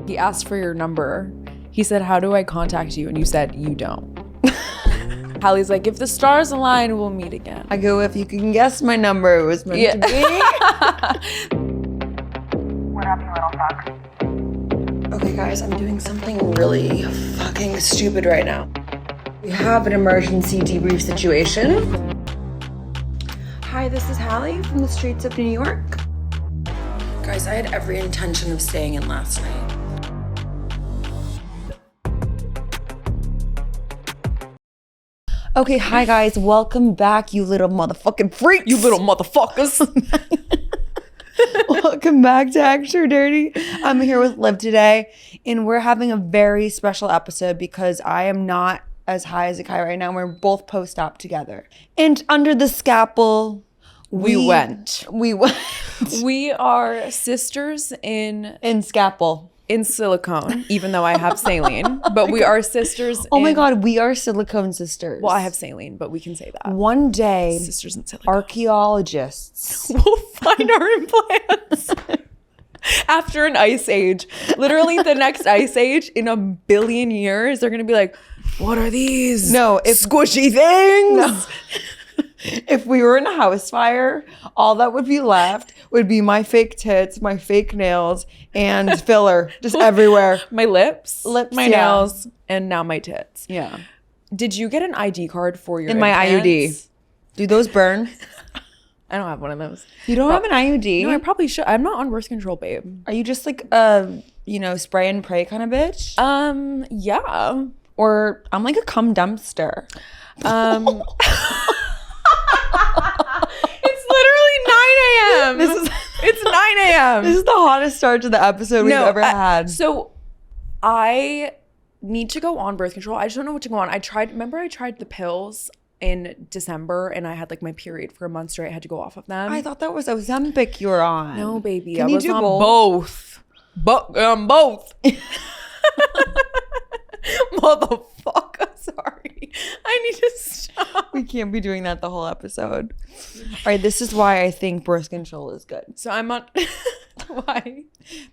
He asked for your number. He said, how do I contact you? And you said, you don't. Hallie's like, if the stars align, we'll meet again. I go, if you can guess my number, it was meant to be. What up, you little fuck? Okay, guys, I'm doing something really fucking stupid right now. We have an emergency debrief situation. Hi, this is Hallie from the streets of New York. Guys, I had every intention of staying in last night. Okay, hi guys, welcome back, you little motherfucking freaks. You little motherfuckers. Welcome back to Extra Dirty. I'm here with Liv today, and we're having a very special episode because I am not as high as a kite right now. We're both post-op together. And under the scalpel, we went. We are sisters in scalpel. In silicone, even though I have saline. But we are sisters Oh my God, we are silicone sisters. Well, I have saline, but we can say that. One day, Sisters in silicone. archeologists We'll find our implants. After an ice age. Literally the next ice age in a billion years, they're going to be like, what are these? No, squishy things. No. If we were in a house fire, all that would be left would be my fake tits, my fake nails, and filler just everywhere. My lips, my yeah. nails, and now my tits. Yeah. Did you get an ID card for your In my implants? IUD. Do those burn? I don't have one of those. You don't have an IUD? No, I probably should. I'm not on birth control, babe. Are you just like a, spray and pray kind of bitch? Yeah. Or I'm like a cum dumpster. It's literally 9 a.m. It's 9 a.m. This is the hottest start to the episode we've ever had. So I need to go on birth control. I just don't know what to go on. I tried the pills in December and I had like my period for a month straight. I had to go off of them. I thought that was Ozempic you were on. No, baby. Can I you was do on both? Both. Motherfucker, sorry. I need to stop. We can't be doing that the whole episode. All right, this is why I think birth control is good. So I'm on. Why?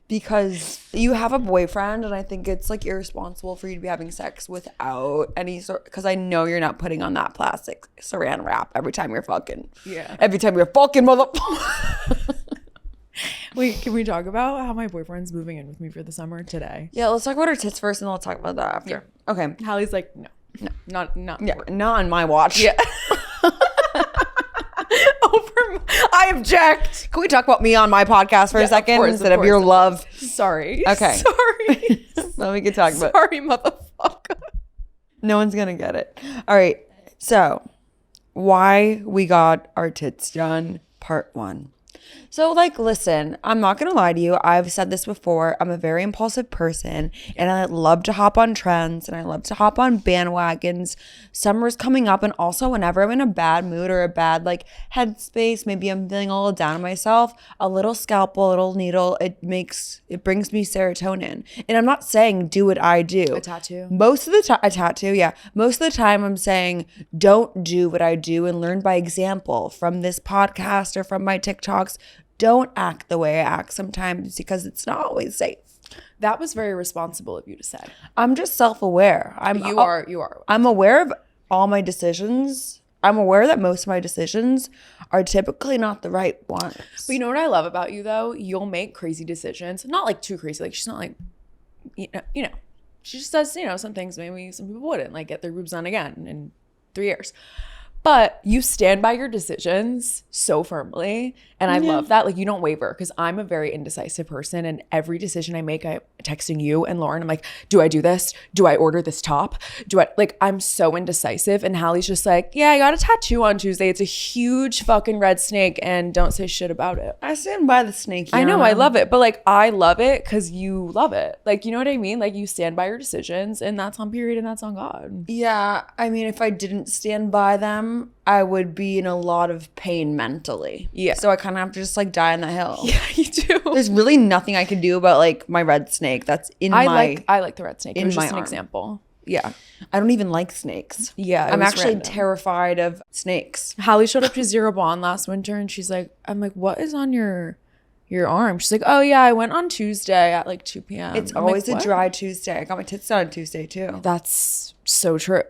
Because you have a boyfriend, and I think it's like irresponsible for you to be having sex without any sort. Because I know you're not putting on that plastic saran wrap every time you're fucking. Yeah. Every time you're fucking motherfucker. Wait, can we talk about how my boyfriend's moving in with me for the summer today? Yeah, let's talk about our tits first, and then we'll talk about that after. Yeah. Okay. Hallie's like, no, not. Yeah, not on my watch. Yeah. I object. Can we talk about me on my podcast for a second course, instead of your love? Sorry. Okay. Sorry. Then we can talk about. Sorry, motherfucker. No one's gonna get it. All right. So, why we got our tits done, part 1. So, listen, I'm not going to lie to you. I've said this before. I'm a very impulsive person, and I love to hop on trends, and I love to hop on bandwagons. Summer's coming up, and also whenever I'm in a bad mood or a bad, headspace, maybe I'm feeling a little down on myself, a little scalpel, a little needle, it brings me serotonin. And I'm not saying do what I do. A tattoo. Most of the time, a tattoo, yeah. Most of the time, I'm saying don't do what I do and learn by example from this podcast or from my TikToks. Don't act the way I act sometimes because it's not always safe. That was very responsible of you to say. I'm just self-aware. You are. I'm aware of all my decisions. I'm aware that most of my decisions are typically not the right ones. But you know what I love about you though? You'll make crazy decisions. Not too crazy. She's not you know. She just does, some things maybe some people wouldn't, get their boobs done again in 3 years. But you stand by your decisions so firmly. And I love that. You don't waver because I'm a very indecisive person. And every decision I make, I'm texting you and Lauren. I'm like, do I do this? Do I order this top? I'm so indecisive. And Hallie's just like, yeah, I got a tattoo on Tuesday. It's a huge fucking red snake and don't say shit about it. I stand by the snake. I know, I love it. But I love it because you love it. You know what I mean? You stand by your decisions and that's on period and that's on God. Yeah. I mean, if I didn't stand by them, I would be in a lot of pain mentally. Yeah. So I kind of have to just die on that hill. Yeah, you do. There's really nothing I can do about my red snake that's in I my like the red snake. It was my just an arm. example. Yeah. I don't even like snakes. Yeah. I'm actually terrified of snakes. Hallie showed up to Zero Bond last winter and she's like, I'm like, what is on your your arm? She's like, oh yeah, I went on Tuesday at like 2 p.m. It's I'm always like, a what? dry Tuesday. I got my tits done on Tuesday too. That's so true.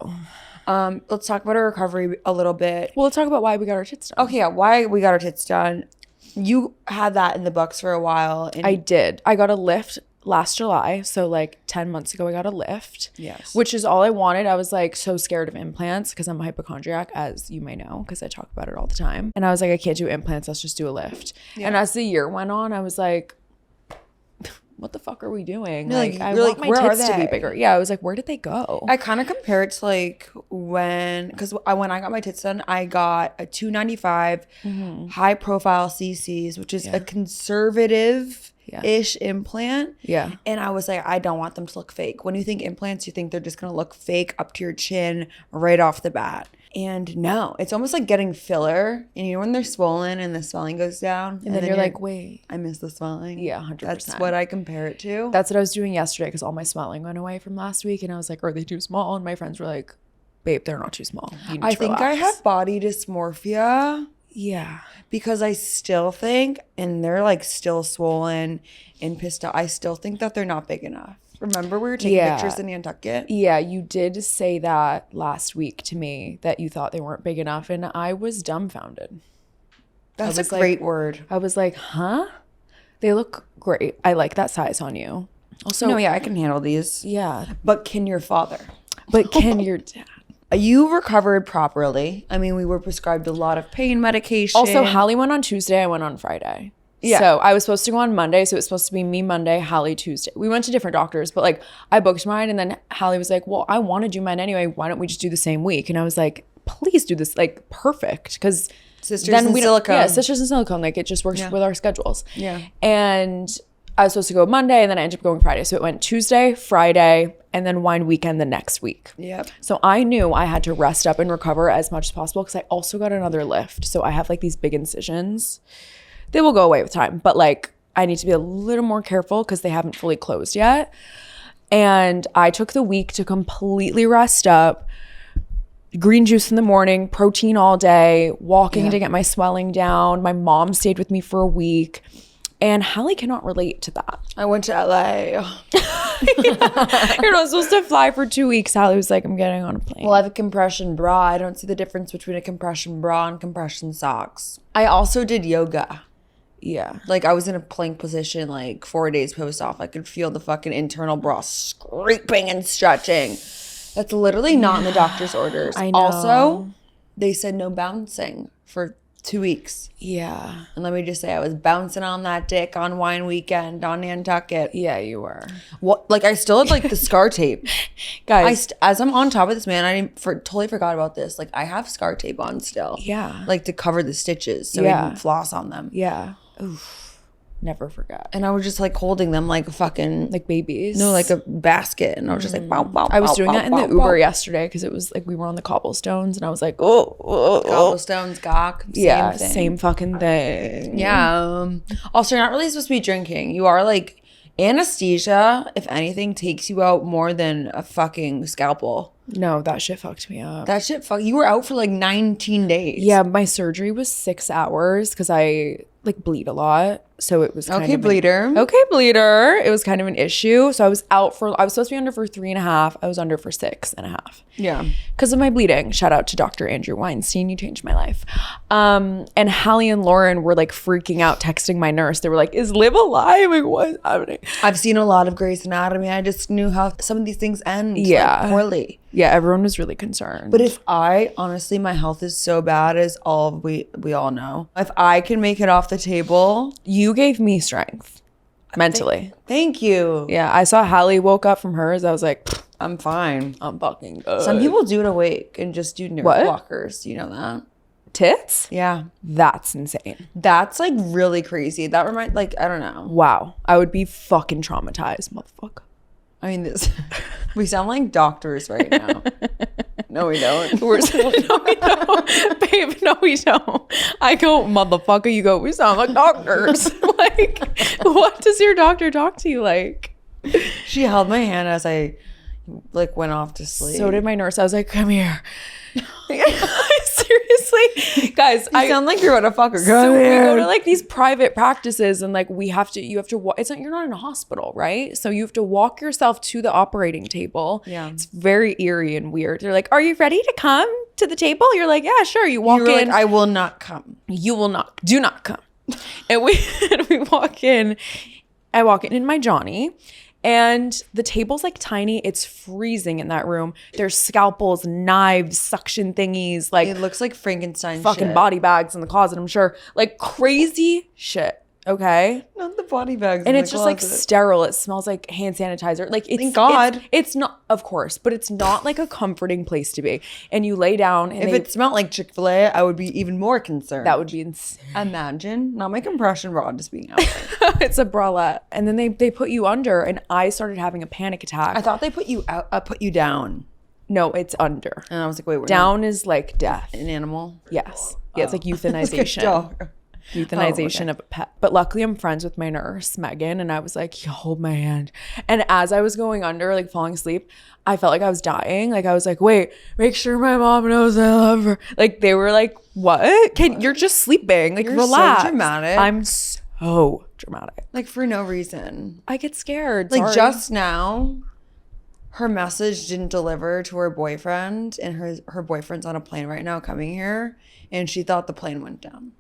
Let's talk about our recovery a little bit. Well, let's talk about why we got our tits done. Okay, yeah, why we got our tits done. You had that in the books for a while. And I did. I got a lift last July. So like 10 months ago, I got a lift. Yes. Which is all I wanted. I was like so scared of implants because I'm a hypochondriac, as you may know, because I talk about it all the time. And I was like, I can't do implants. Let's just do a lift. Yeah. And as the year went on, I was like, what the fuck are we doing? You're like, like- I you're want like, my where are tits to be they? bigger. Yeah, I was like, where did they go? I kind of compare it to like because when I got my tits done, I got a 295 high profile CCs, which is a conservative-ish implant. Yeah. And I was like, I don't want them to look fake. When you think implants, you think they're just going to look fake up to your chin right off the bat. And no, it's almost like getting filler. And you know when they're swollen and the swelling goes down? And then you're like, wait. I miss the swelling. Yeah, 100%. That's what I compare it to. That's what I was doing yesterday because all my swelling went away from last week. And I was like, are they too small? And my friends were like, babe, they're not too small. You need I to think I relax. have body dysmorphia. Yeah. Because I still think, and they're like still swollen and pissed off, I still think that they're not big enough. Remember we were taking pictures in Nantucket? Yeah, you did say that last week to me that you thought they weren't big enough. And I was dumbfounded. That's was a like- great word. I was like, huh? They look great. I like that size on you. Also, No, yeah, I can handle these. yeah. But can your father? But can your dad? You recovered properly. I mean, we were prescribed a lot of pain medication. Also, Hallie went on Tuesday. I went on Friday. Yeah. So I was supposed to go on Monday. So it was supposed to be me Monday, Hallie Tuesday. We went to different doctors, but like I booked mine. And then Hallie was like, well, I want to do mine anyway. Why don't we just do the same week? And I was like, please do this. Like, perfect. Because Sisters then in we don't- silicone. Yeah, sisters in silicone. Like it just works with our schedules. Yeah. And I was supposed to go Monday and then I ended up going Friday. So it went Tuesday, Friday, and then wine weekend the next week. Yep. So I knew I had to rest up and recover as much as possible because I also got another lift. So I have like these big incisions. They will go away with time, but like I need to be a little more careful because they haven't fully closed yet. And I took the week to completely rest up. Green juice in the morning, protein all day, walking to get my swelling down. My mom stayed with me for a week. And Hallie cannot relate to that. I went to LA. You're not supposed to fly for 2 weeks. Hallie was like, I'm getting on a plane. Well, I have a compression bra. I don't see the difference between a compression bra and compression socks. I also did yoga. yeah. Like I was in a plank position like 4 days post-op. I could feel the fucking internal bra scraping and stretching. That's literally not in the doctor's orders. I know. Also, they said no bouncing for 2 weeks. Yeah. And let me just say, I was bouncing on that dick on wine weekend on Nantucket. Yeah, you were. What? Like I still had like the scar tape. Guys. As I'm on top of this, man, totally forgot about this. Like I have scar tape on still. Yeah. Like to cover the stitches so Yeah. we can floss on them. yeah. Oof. Never forget. And I was just like holding them like a fucking Like babies. no, like a basket, and I was just like, bow, bow, I was bow, doing bow, that in the bow, Uber bow. yesterday because it was like we were on the cobblestones and I was like, oh. Cobblestones, gawk, same Yeah, thing. same fucking thing. Yeah. Also, you're not really supposed to be drinking. You are like anesthesia. If anything, takes you out more than a fucking scalpel. No, that shit fucked me up. That shit, you were out for like 19 days. Yeah, my surgery was 6 hours because I like bleed a lot. So it was kind Okay, of bleeder. Okay, bleeder. It was kind of an issue. So I was supposed to be under for 3.5. I was under for 6.5. Yeah. Because of my bleeding. Shout out to Dr. Andrew Weinstein. You changed my life. And Hallie and Lauren were like freaking out, texting my nurse. They were like, is Liv alive? Like, what's happening? I've seen a lot of Grey's Anatomy. I just knew how some of these things end Yeah. like, poorly. Yeah, everyone was really concerned. But if honestly, my health is so bad, as we all know. If I can make it off the table, you gave me strength mentally. thank you. Yeah, I saw Hallie woke up from hers. I was like, I'm fine. I'm fucking good. Some people do it awake and just do nerve What? blockers. You know that? Tits? Yeah. That's insane. That's like really crazy. That reminds, like, I don't know. Wow. I would be fucking traumatized, motherfucker. I mean, we sound like doctors right now. No, we don't. No, we don't. Babe, no, we don't. I go, motherfucker. You go, we sound like doctors. Like, what does your doctor talk to you like? She held my hand as I like went off to sleep. So did my nurse. I was like, come here. I seriously Honestly, guys, You sound like you're about to fuck her. so we go to like these private practices and like you have to walk. It's not, you're not in a hospital, right? So you have to walk yourself to the operating table. Yeah. It's very eerie and weird. They're like, are you ready to come to the table? You're like, yeah, sure. You walk You're in. like, I will not come. You will not, do not come. And we walk in. I walk in my Johnny. And the table's like tiny. It's freezing in that room. There's scalpels, knives, suction thingies, like It looks like Frankenstein fucking shit. body bags in the closet, I'm sure. Like crazy shit. Okay. Not the body bags. And in it's the just like closet. sterile. It smells like hand sanitizer. Like it's Thank God. It's not, of course, but it's not like a comforting place to be. And you lay down and If it smelled like Chick-fil-A, I would be even more concerned. that would be insane. Imagine, not my compression rod just being out there. It's a bralette. And then they put you under and I started having a panic attack. I thought they put you out, put you down. No, it's under. And I was like, wait, we're Down is like death. not an animal? Yes. Yeah, it's like It's like a euthanization. dog. Euthanization of a pet. But luckily I'm friends with my nurse, Megan, and I was like, "You hold my hand." And as I was going under, like falling asleep, I felt like I was dying. Like I was like, wait, make sure my mom knows I love her. Like they were like, what? You're just sleeping. Like You're so relax. dramatic. I'm so dramatic. Like for no reason. I get scared. Like Sorry. just now, her message didn't deliver to her boyfriend, and her boyfriend's on a plane right now coming here, and she thought the plane went down.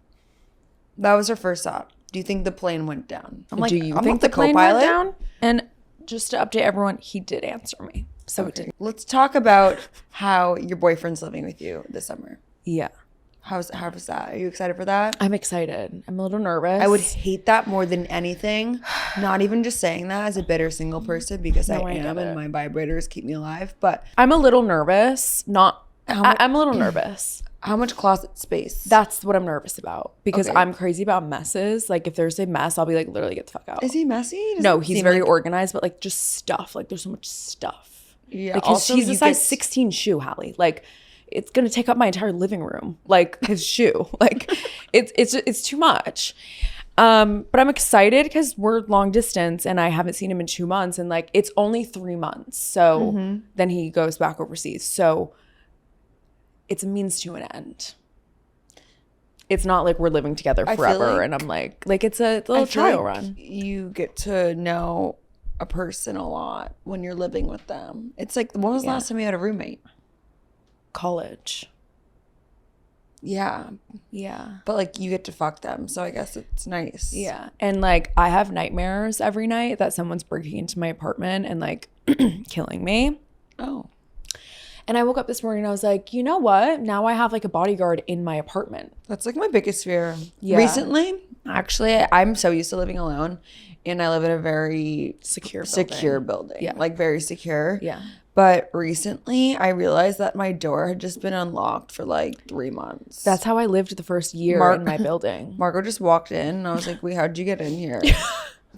That was her first thought. Do you think the plane went down? I'm like, do you I'm think not the plane co-pilot. went down? And just to update everyone, he did answer me. So it did. Let's talk about how your boyfriend's living with you this summer. Yeah. How was that? Are you excited for that? I'm excited. I'm a little nervous. I would hate that more than anything. Not even just saying that as a bitter single person, because No, I I am get and it. my vibrators keep me alive. But I'm a little nervous. Not How I'm a little nervous. how much closet space? That's what I'm nervous about because Okay. I'm crazy about messes. Like if there's a mess, I'll be like, literally get the fuck out. Is he messy? Does No, it he's seem very like- organized, but like just stuff. Like there's so much stuff. Yeah, Like also he's a you size get- 16 shoe, Hallie. Like it's gonna take up my entire living room. Like his shoe. Like it's too much. But I'm excited because we're long distance and I haven't seen him in 2 months, and like it's only 3 months. So Mm-hmm. then he goes back overseas. So it's a means to an end. It's not like we're living together I feel forever like- and I'm like it's a little I feel trial like run. You get to know a person a lot when you're living with them. It's like, when was the Yeah. last time you had a roommate? College. Yeah, Yeah. but like you get to fuck them, so I guess it's nice. Yeah. And like I have nightmares every night that someone's breaking into my apartment and like killing me. Oh. And I woke up this morning and I was like, you know what? Now I have like a bodyguard in my apartment. That's like my biggest fear. Yeah. Recently, actually, I'm so used to living alone, and I live in a very Secure building. Yeah. Like very secure. Yeah. But recently, I realized that my door had just been unlocked for like 3 months. That's how I lived the first year Mar- in my building. Margot just walked in, and I was like, "Wait, how'd you get in here?"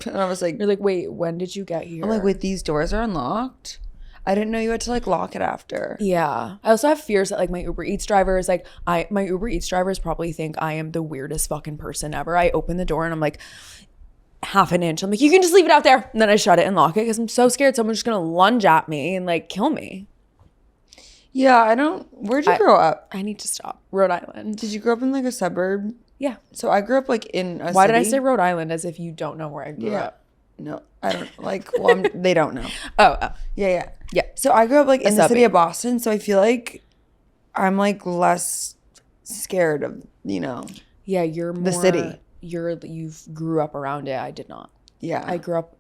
And I was like, You're like, wait, when did you get here? "I'm like, wait, these doors are unlocked? I didn't know you had to like lock it after." Yeah. I also have fears that like my Uber Eats drivers, like my Uber Eats drivers probably think I am the weirdest fucking person ever. I open the door and I'm like half an inch. I'm like, you can just leave it out there. And then I shut it and lock it because I'm so scared someone's just gonna lunge at me and like kill me. Yeah, I don't. Where'd you grow up? I need to stop. Rhode Island. Did you grow up in like a suburb? Yeah. So I grew up like in a Why did I city. say Rhode Island as if you don't know where I grew Yeah. up? No, I don't like. Well, they don't know. Oh, Yeah. yeah. So I grew up like in the city subbie. of Boston, so I feel like I'm like less scared of, you know. Yeah, you're more, city. You grew up around it. I did not. Yeah. I grew up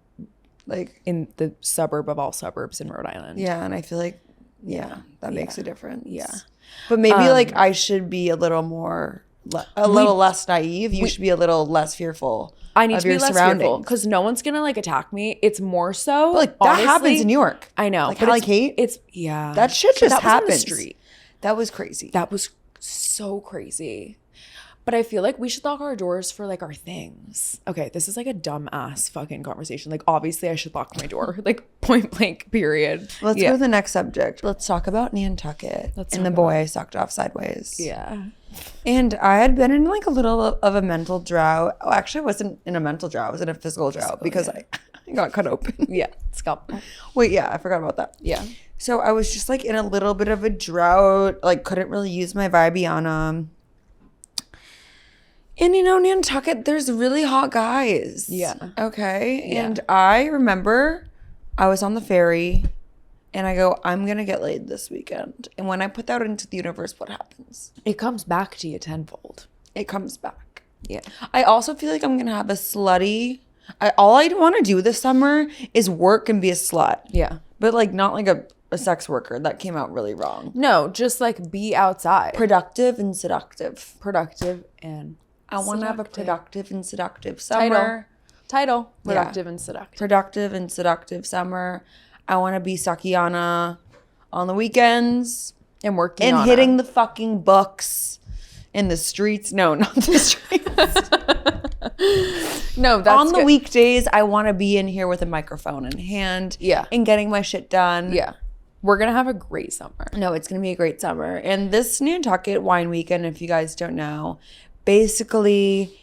like in the suburb of all suburbs in Rhode Island. yeah, and I feel like that makes a difference. Yeah. But maybe like I should be a little more little less naive. You should be a little less fearful. I need of to be your less fearful surroundings. because no one's gonna like attack me. It's more so But, like that honestly- happens in New York. I know. Like but Hallie it's, Kate. It's yeah. That shit But just that was on the happens. street. That was crazy. That was so crazy. But I feel like we should lock our doors for like our things. Okay, this is like a dumb ass fucking conversation. Like obviously I should lock my door. Like point blank period. Let's go to the next subject. Let's talk about Nantucket Let's and talk the boy I sucked off sideways. Yeah. And I had been in like a little of a mental drought. Oh, actually, I wasn't in a mental drought. I was in a physical drought because I got cut open. Yeah. Scalp. Wait, yeah, I forgot about that. Yeah. So I was just like in a little bit of a drought, like couldn't really use my Vibiana. And you know, Nantucket, there's really hot guys. Yeah. Okay. Yeah. And I remember I was on the ferry and I go, I'm going to get laid this weekend. And when I put that into the universe, what happens? It comes back to you tenfold. It comes back. Yeah. I also feel like I'm going to have a slutty. All I want to do this summer is work and be a slut. Yeah. But like not like a sex worker. That came out really wrong. No, just like be outside. Productive and seductive. Productive and I want to have a seductive. productive and seductive summer. Title. Yeah. Productive and seductive. Productive and seductive summer. I want to be Sakiana on the weekends And working and on hitting the fucking books in the streets. No, not the streets. No, that's on the good. weekdays, I want to be in here with a microphone in hand. Yeah. And getting my shit done. Yeah. We're going to have a great summer. No, it's going to be a great summer. And this Nantucket Wine Weekend, if you guys don't know, basically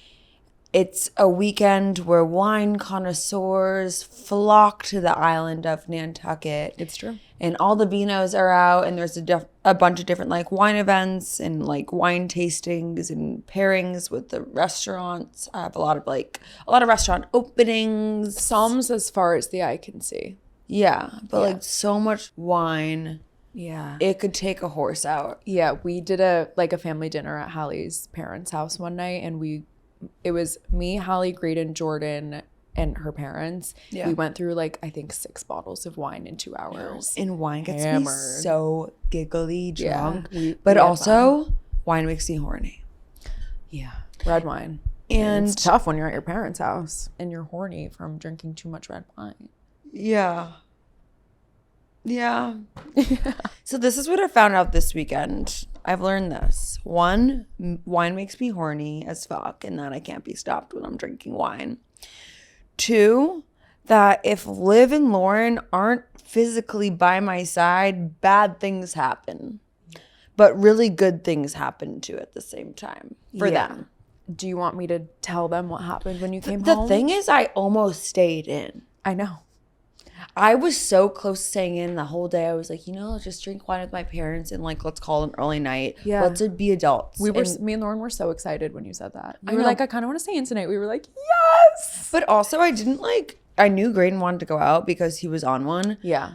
it's a weekend where wine connoisseurs flock to the island of Nantucket. It's true. And all the vinos are out, and there's a bunch of different like wine events and like wine tastings and pairings with the restaurants. I have a lot of restaurant openings. Psalms as far as the eye can see. Yeah, but like so much wine. Yeah. It could take a horse out. Yeah, we did a family dinner at Hallie's parents' house one night, and it was me, Hallie, Graydon, Jordan, and her parents. Yeah. We went through like I think 6 bottles of wine in 2 hours. And wine gets Hammered. me so giggly drunk. we But had also, wine makes me horny. Yeah, red wine. And It's tough when you're at your parents' house and you're horny from drinking too much red wine. yeah. Yeah. So this is what I found out this weekend. I've learned this. 1, wine makes me horny as fuck, and that I can't be stopped when I'm drinking wine. 2, that if Liv and Lauren aren't physically by my side, bad things happen. But really good things happen too at the same time for Yeah. them. Do you want me to tell them what happened when you came The home? thing is, I almost stayed in. I know. I was so close to staying in the whole day. I was like, let's just drink wine with my parents and like, let's call an early night. Yeah. Let's be adults. Me and Lauren were so excited when you said that. You I were know. like, I kind of want to stay in tonight. We were like, yes. But also, I knew Graydon wanted to go out because he was on one. Yeah.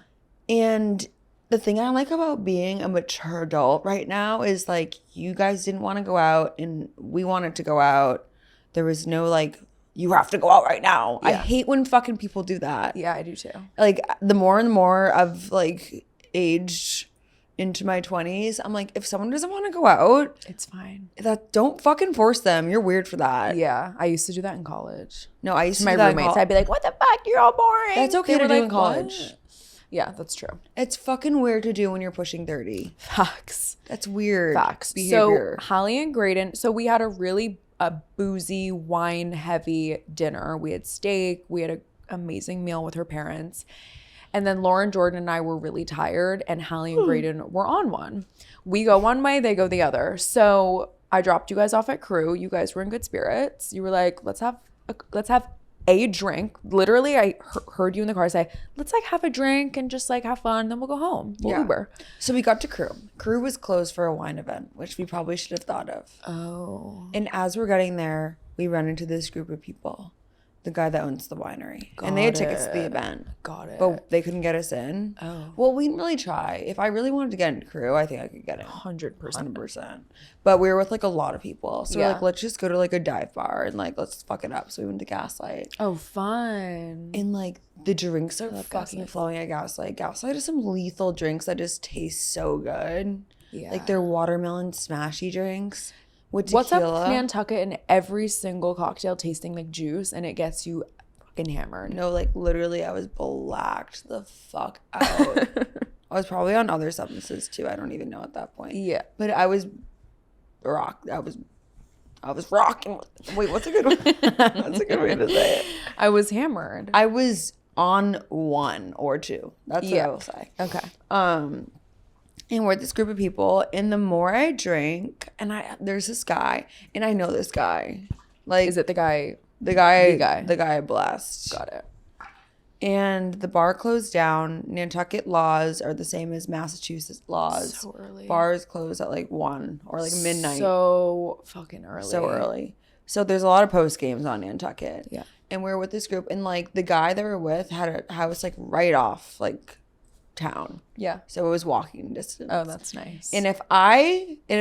And the thing I like about being a mature adult right now is like, you guys didn't want to go out and we wanted to go out. There was no like, you have to go out right now. I Yeah. hate when fucking people do that. Yeah, I do too. Like the more and more I've like aged into my 20s, I'm like, if someone doesn't want to go out, It's fine. don't fucking force them. You're weird for that. Yeah, I used to do that in college. No, I used to My do that in roommates, col- I'd be like, what the fuck? You're all boring. That's okay They to were do like, in college. "What?" Yeah, that's true. It's fucking weird to do when you're pushing 30. Facts. That's weird. Facts. Behavior. So Hallie and Graydon, so we had a boozy, wine heavy dinner. We had steak. We had an amazing meal with her parents. And then Lauren, Jordan, and I were really tired, and Hallie and Graydon were on one. We go one way, they go the other. So I dropped you guys off at Crew. You guys were in good spirits. You were like, let's have a drink. Literally, I heard you in the car say, let's like have a drink and just like have fun, then we'll go home. We'll Uber. So we got to Crew. Crew was closed for a wine event, which we probably should have thought of. Oh. And as we're getting there, we run into this group of people. The guy that owns the winery. And they had tickets to the event. Got it. But they couldn't get us in. Oh. Well, we didn't really try. If I really wanted to get into Crew, I think I could get in. 100%. 100%. But we were with like a lot of people. So we're Yeah. like, let's just go to like a dive bar and like, let's fuck it up. So we went to Gaslight. Oh, fun. And like the drinks are fucking Gaslight. flowing at Gaslight. Gaslight is some lethal drinks that just taste so good. Yeah. Like they're watermelon smashy drinks with What's up tequila. Nantucket and every single cocktail tasting like juice, and it gets you fucking hammered. No, like literally I was blacked the fuck out. I was probably on other substances too. I don't even know at that point. Yeah. But I was I was rocking. Wait, what's a good way? That's a good way to say it. I was hammered. I was on 1 or 2. That's what I will say. Okay. And we're with this group of people, and the more I drink, and there's this guy, and I know this guy. Like, Is it the guy? the guy I blessed? Got it. And the bar closed down. Nantucket laws are the same as Massachusetts laws. So early. Bars close at like 1 or like midnight. So fucking early. So early. So there's a lot of post games on Nantucket. Yeah. And we were with this group, and like the guy that we're with had a house like right off like town. Yeah. So it was walking distance. Oh, that's nice. And if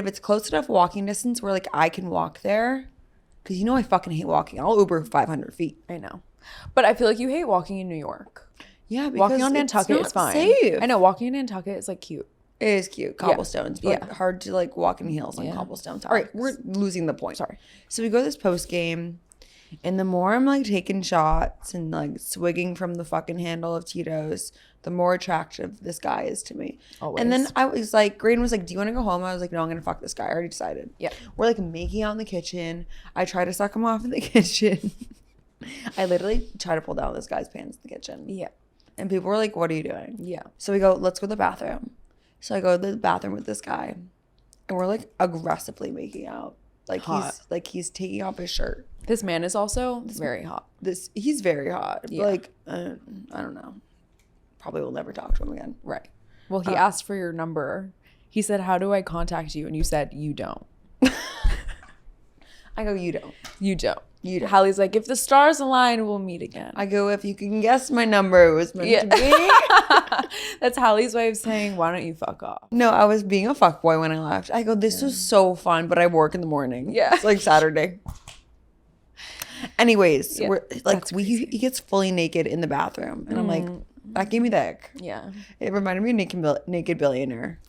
it's close enough walking distance where like I can walk there, because you know I fucking hate walking. I'll Uber 500 feet. I know. But I feel like you hate walking in New York. Yeah, because Walking on Nantucket is fine. Safe. I know, walking in Nantucket is like cute. It is cute. Cobblestones. But like, Yeah. hard to like walk in heels on cobblestones. All right, we're losing the point. Sorry. So we go to this post game, and the more I'm like taking shots and like swigging from the fucking handle of Tito's, the more attractive this guy is to me. Always. And then I was like, Graydon was like, do you want to go home? I was like, no, I'm going to fuck this guy. I already decided. Yeah. We're like making out in the kitchen. I try to suck him off in the kitchen. I literally try to pull down this guy's pants in the kitchen. Yeah. And people were like, what are you doing? Yeah. So we go, let's go to the bathroom. So I go to the bathroom with this guy, and we're like aggressively making out. Like Hot. he's taking off his shirt. This man is also very hot. He's very hot. Yeah. Like I don't know. Probably will never talk to him again. Right. Well, he asked for your number. He said, how do I contact you? And you said, you don't. I go, you don't. You don't. You don't. Hallie's like, if the stars align, we'll meet again. I go, if you can guess my number, it was meant to be. That's Hallie's way of saying, why don't you fuck off? No, I was being a fuckboy when I left. I go, this was so fun, but I work in the morning. Yeah. It's like Saturday. Anyways, Yeah, we're like he gets fully naked in the bathroom, and I'm like, that gave me the ick. Yeah. It reminded me of Naked Billionaire.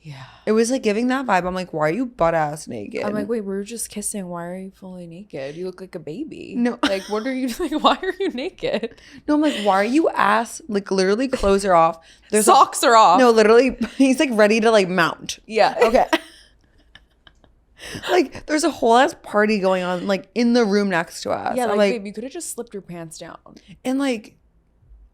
Yeah. It was like giving that vibe. I'm like, why are you butt ass naked? I'm like, wait, we were just kissing. Why are you fully naked? You look like a baby. No. Like, what are you, like, why are you naked? No, I'm like, why are you ass? Like, literally, clothes are off. There's Socks are off. No, literally, he's like ready to like mount. Yeah. Okay. Like, there's a whole ass party going on, like in the room next to us. Yeah, I'm like, babe, you could have just slipped your pants down. and like,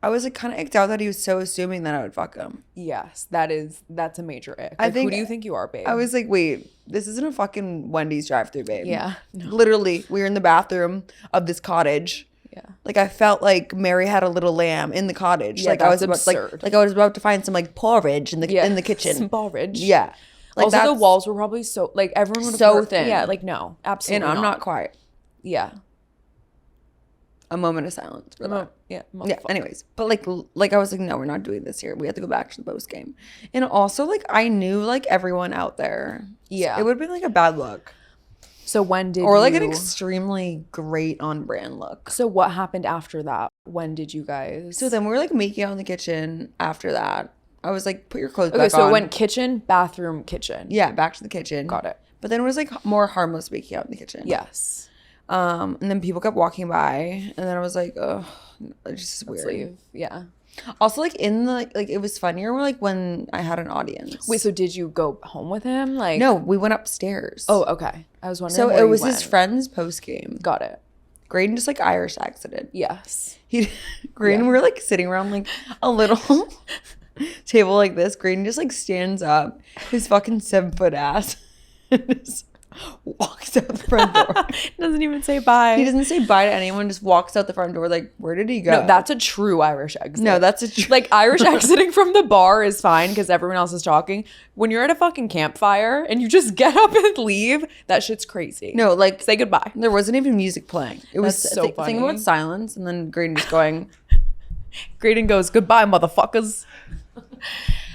I was like kind of icked out that he was so assuming that I would fuck him. Yes, that's a major ick. I Like, think- who do you think you are, babe? I was like, wait, this isn't a fucking Wendy's drive-through, babe. Yeah. Literally, we were in the bathroom of this cottage. Yeah. Like I felt like Mary had a little lamb in the cottage. Yeah, like I was that's about absurd. like I was about to find some like porridge in the Yeah. in the kitchen. Some porridge. Yeah. Like Also, the that's- walls were probably so, like, everyone would have So heard- thin. Yeah, like, no, absolutely and I'm not quiet. Yeah. A moment of silence for that. Yeah. Yeah. Anyways, but like I was like, no, we're not doing this here. We have to go back to the post game. And also, like, I knew like everyone out there. Yeah. It would have been like a bad look, So when did or like an you- extremely great on brand look. So what happened after that? When did you guys? So then we were like making out in the kitchen. After that, I was like, put your clothes Okay, back so on. it went kitchen, bathroom, kitchen. Yeah, back to the kitchen. Got it. But then it was like more harmless making out in the kitchen. Yes. And then people kept walking by, and then I was like, oh, it's just Let's weird. leave. Yeah. Also, like in the like it was funnier like when I had an audience. Wait, so did you go home with him? Like No, we went upstairs. Oh, okay. I was wondering. so where it you was his went. friend's post game. Got it. Graydon just like Irish accented. Yes. Graydon, Yeah. we were like sitting around like a little table like this. Graydon just like stands up, his fucking 7-foot ass, and just walks out the front door. Doesn't even say bye. He doesn't say bye to anyone, just walks out the front door. Like, where did he go? No, that's a true Irish exit. No, that's a like Irish exiting from the bar is fine because everyone else is talking. When you're at a fucking campfire and you just get up and leave, that shit's crazy. No, like Say goodbye. there wasn't even music playing. It was That's so Think funny. about silence, and then Graydon just going. Graydon goes, goodbye, motherfuckers.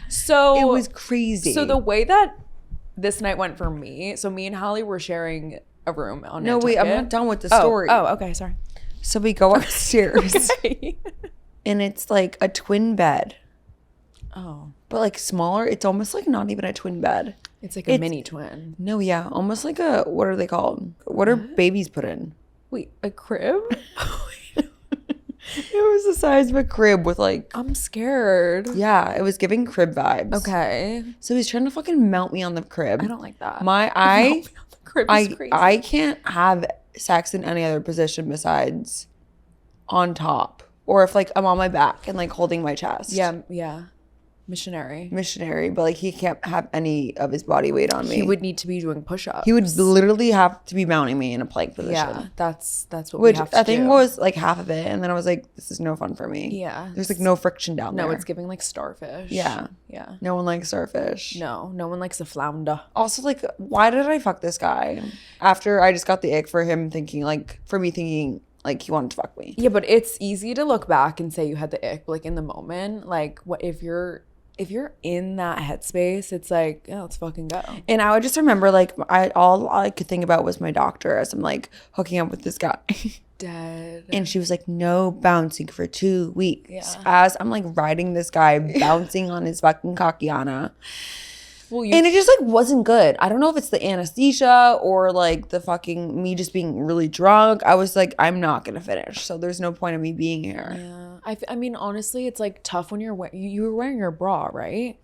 So It was crazy. So the way that this night went for me, so me and Hallie were sharing a room on No, wait, I'm Nantucket. not done with the story. Oh, okay, sorry. So we go upstairs, Okay. and it's like a twin bed, Oh, but like smaller. It's almost like not even a twin bed. it's like a mini twin. No, yeah, almost like a, what are they called? What are babies put in? Wait, a crib? It was the size of a crib with like, I'm scared. yeah, it was giving crib vibes. Okay. So he's trying to fucking mount me on the crib. I don't like that. I The crib is crazy. I can't have sex in any other position besides on top, or if like I'm on my back and like holding my chest. Yeah, yeah. Missionary. But like he can't have any of his body weight on me. He would need to be doing push-ups. He would literally have to be mounting me in a plank position. Yeah, that's what Which we have to I think do. was like half of it, and then I was like, this is no fun for me. Yeah. There's like no friction down there. No, it's giving like starfish. Yeah. Yeah. No one likes starfish. No one likes a flounder. Also, like, why did I fuck this guy after I just got the ick for me thinking like he wanted to fuck me? Yeah, but it's easy to look back and say you had the ick, but like in the moment, like what if you're in that headspace, it's like, yeah, let's fucking go. And I would just remember like all I could think about was my doctor as I'm like hooking up with this guy. Dead. And she was like, no bouncing for 2 weeks. Yeah. As I'm like riding this guy, bouncing on his fucking kakiana. Well, And it just like wasn't good. I don't know if it's the anesthesia or like the fucking me just being really drunk. I was like, I'm not gonna finish. So there's no point of me being here. yeah. I mean, honestly, it's like tough when you were wearing your bra, right?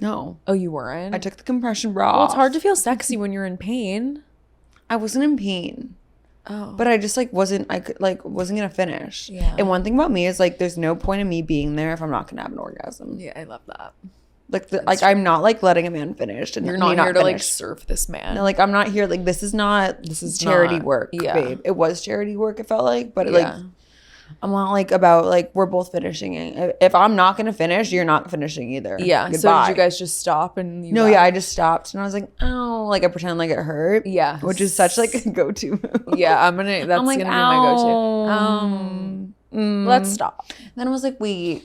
No. Oh, you weren't? I took the compression bra Well, off. it's hard to feel sexy when you're in pain. I wasn't in pain. Oh. But I just like wasn't gonna finish. Yeah. And one thing about me is like there's no point of me being there if I'm not gonna have an orgasm. Yeah, I love that. Like I'm not like letting a man finish and You're me not here to like finish. serve this man. No, like I'm not here. Like this is charity not- work, yeah. babe. It was charity work. It felt like, but Yeah. like I'm not like about like we're both finishing it. If I'm not gonna finish, you're not finishing either. Yeah. Goodbye. So did you guys just stop and you No, left? yeah, I just stopped and I was like, oh, like I pretend like it hurt. Yeah. which is such like a go-to move. Yeah, that's I'm like, gonna be my go-to. Let's Mm. stop. Then I was like, wait,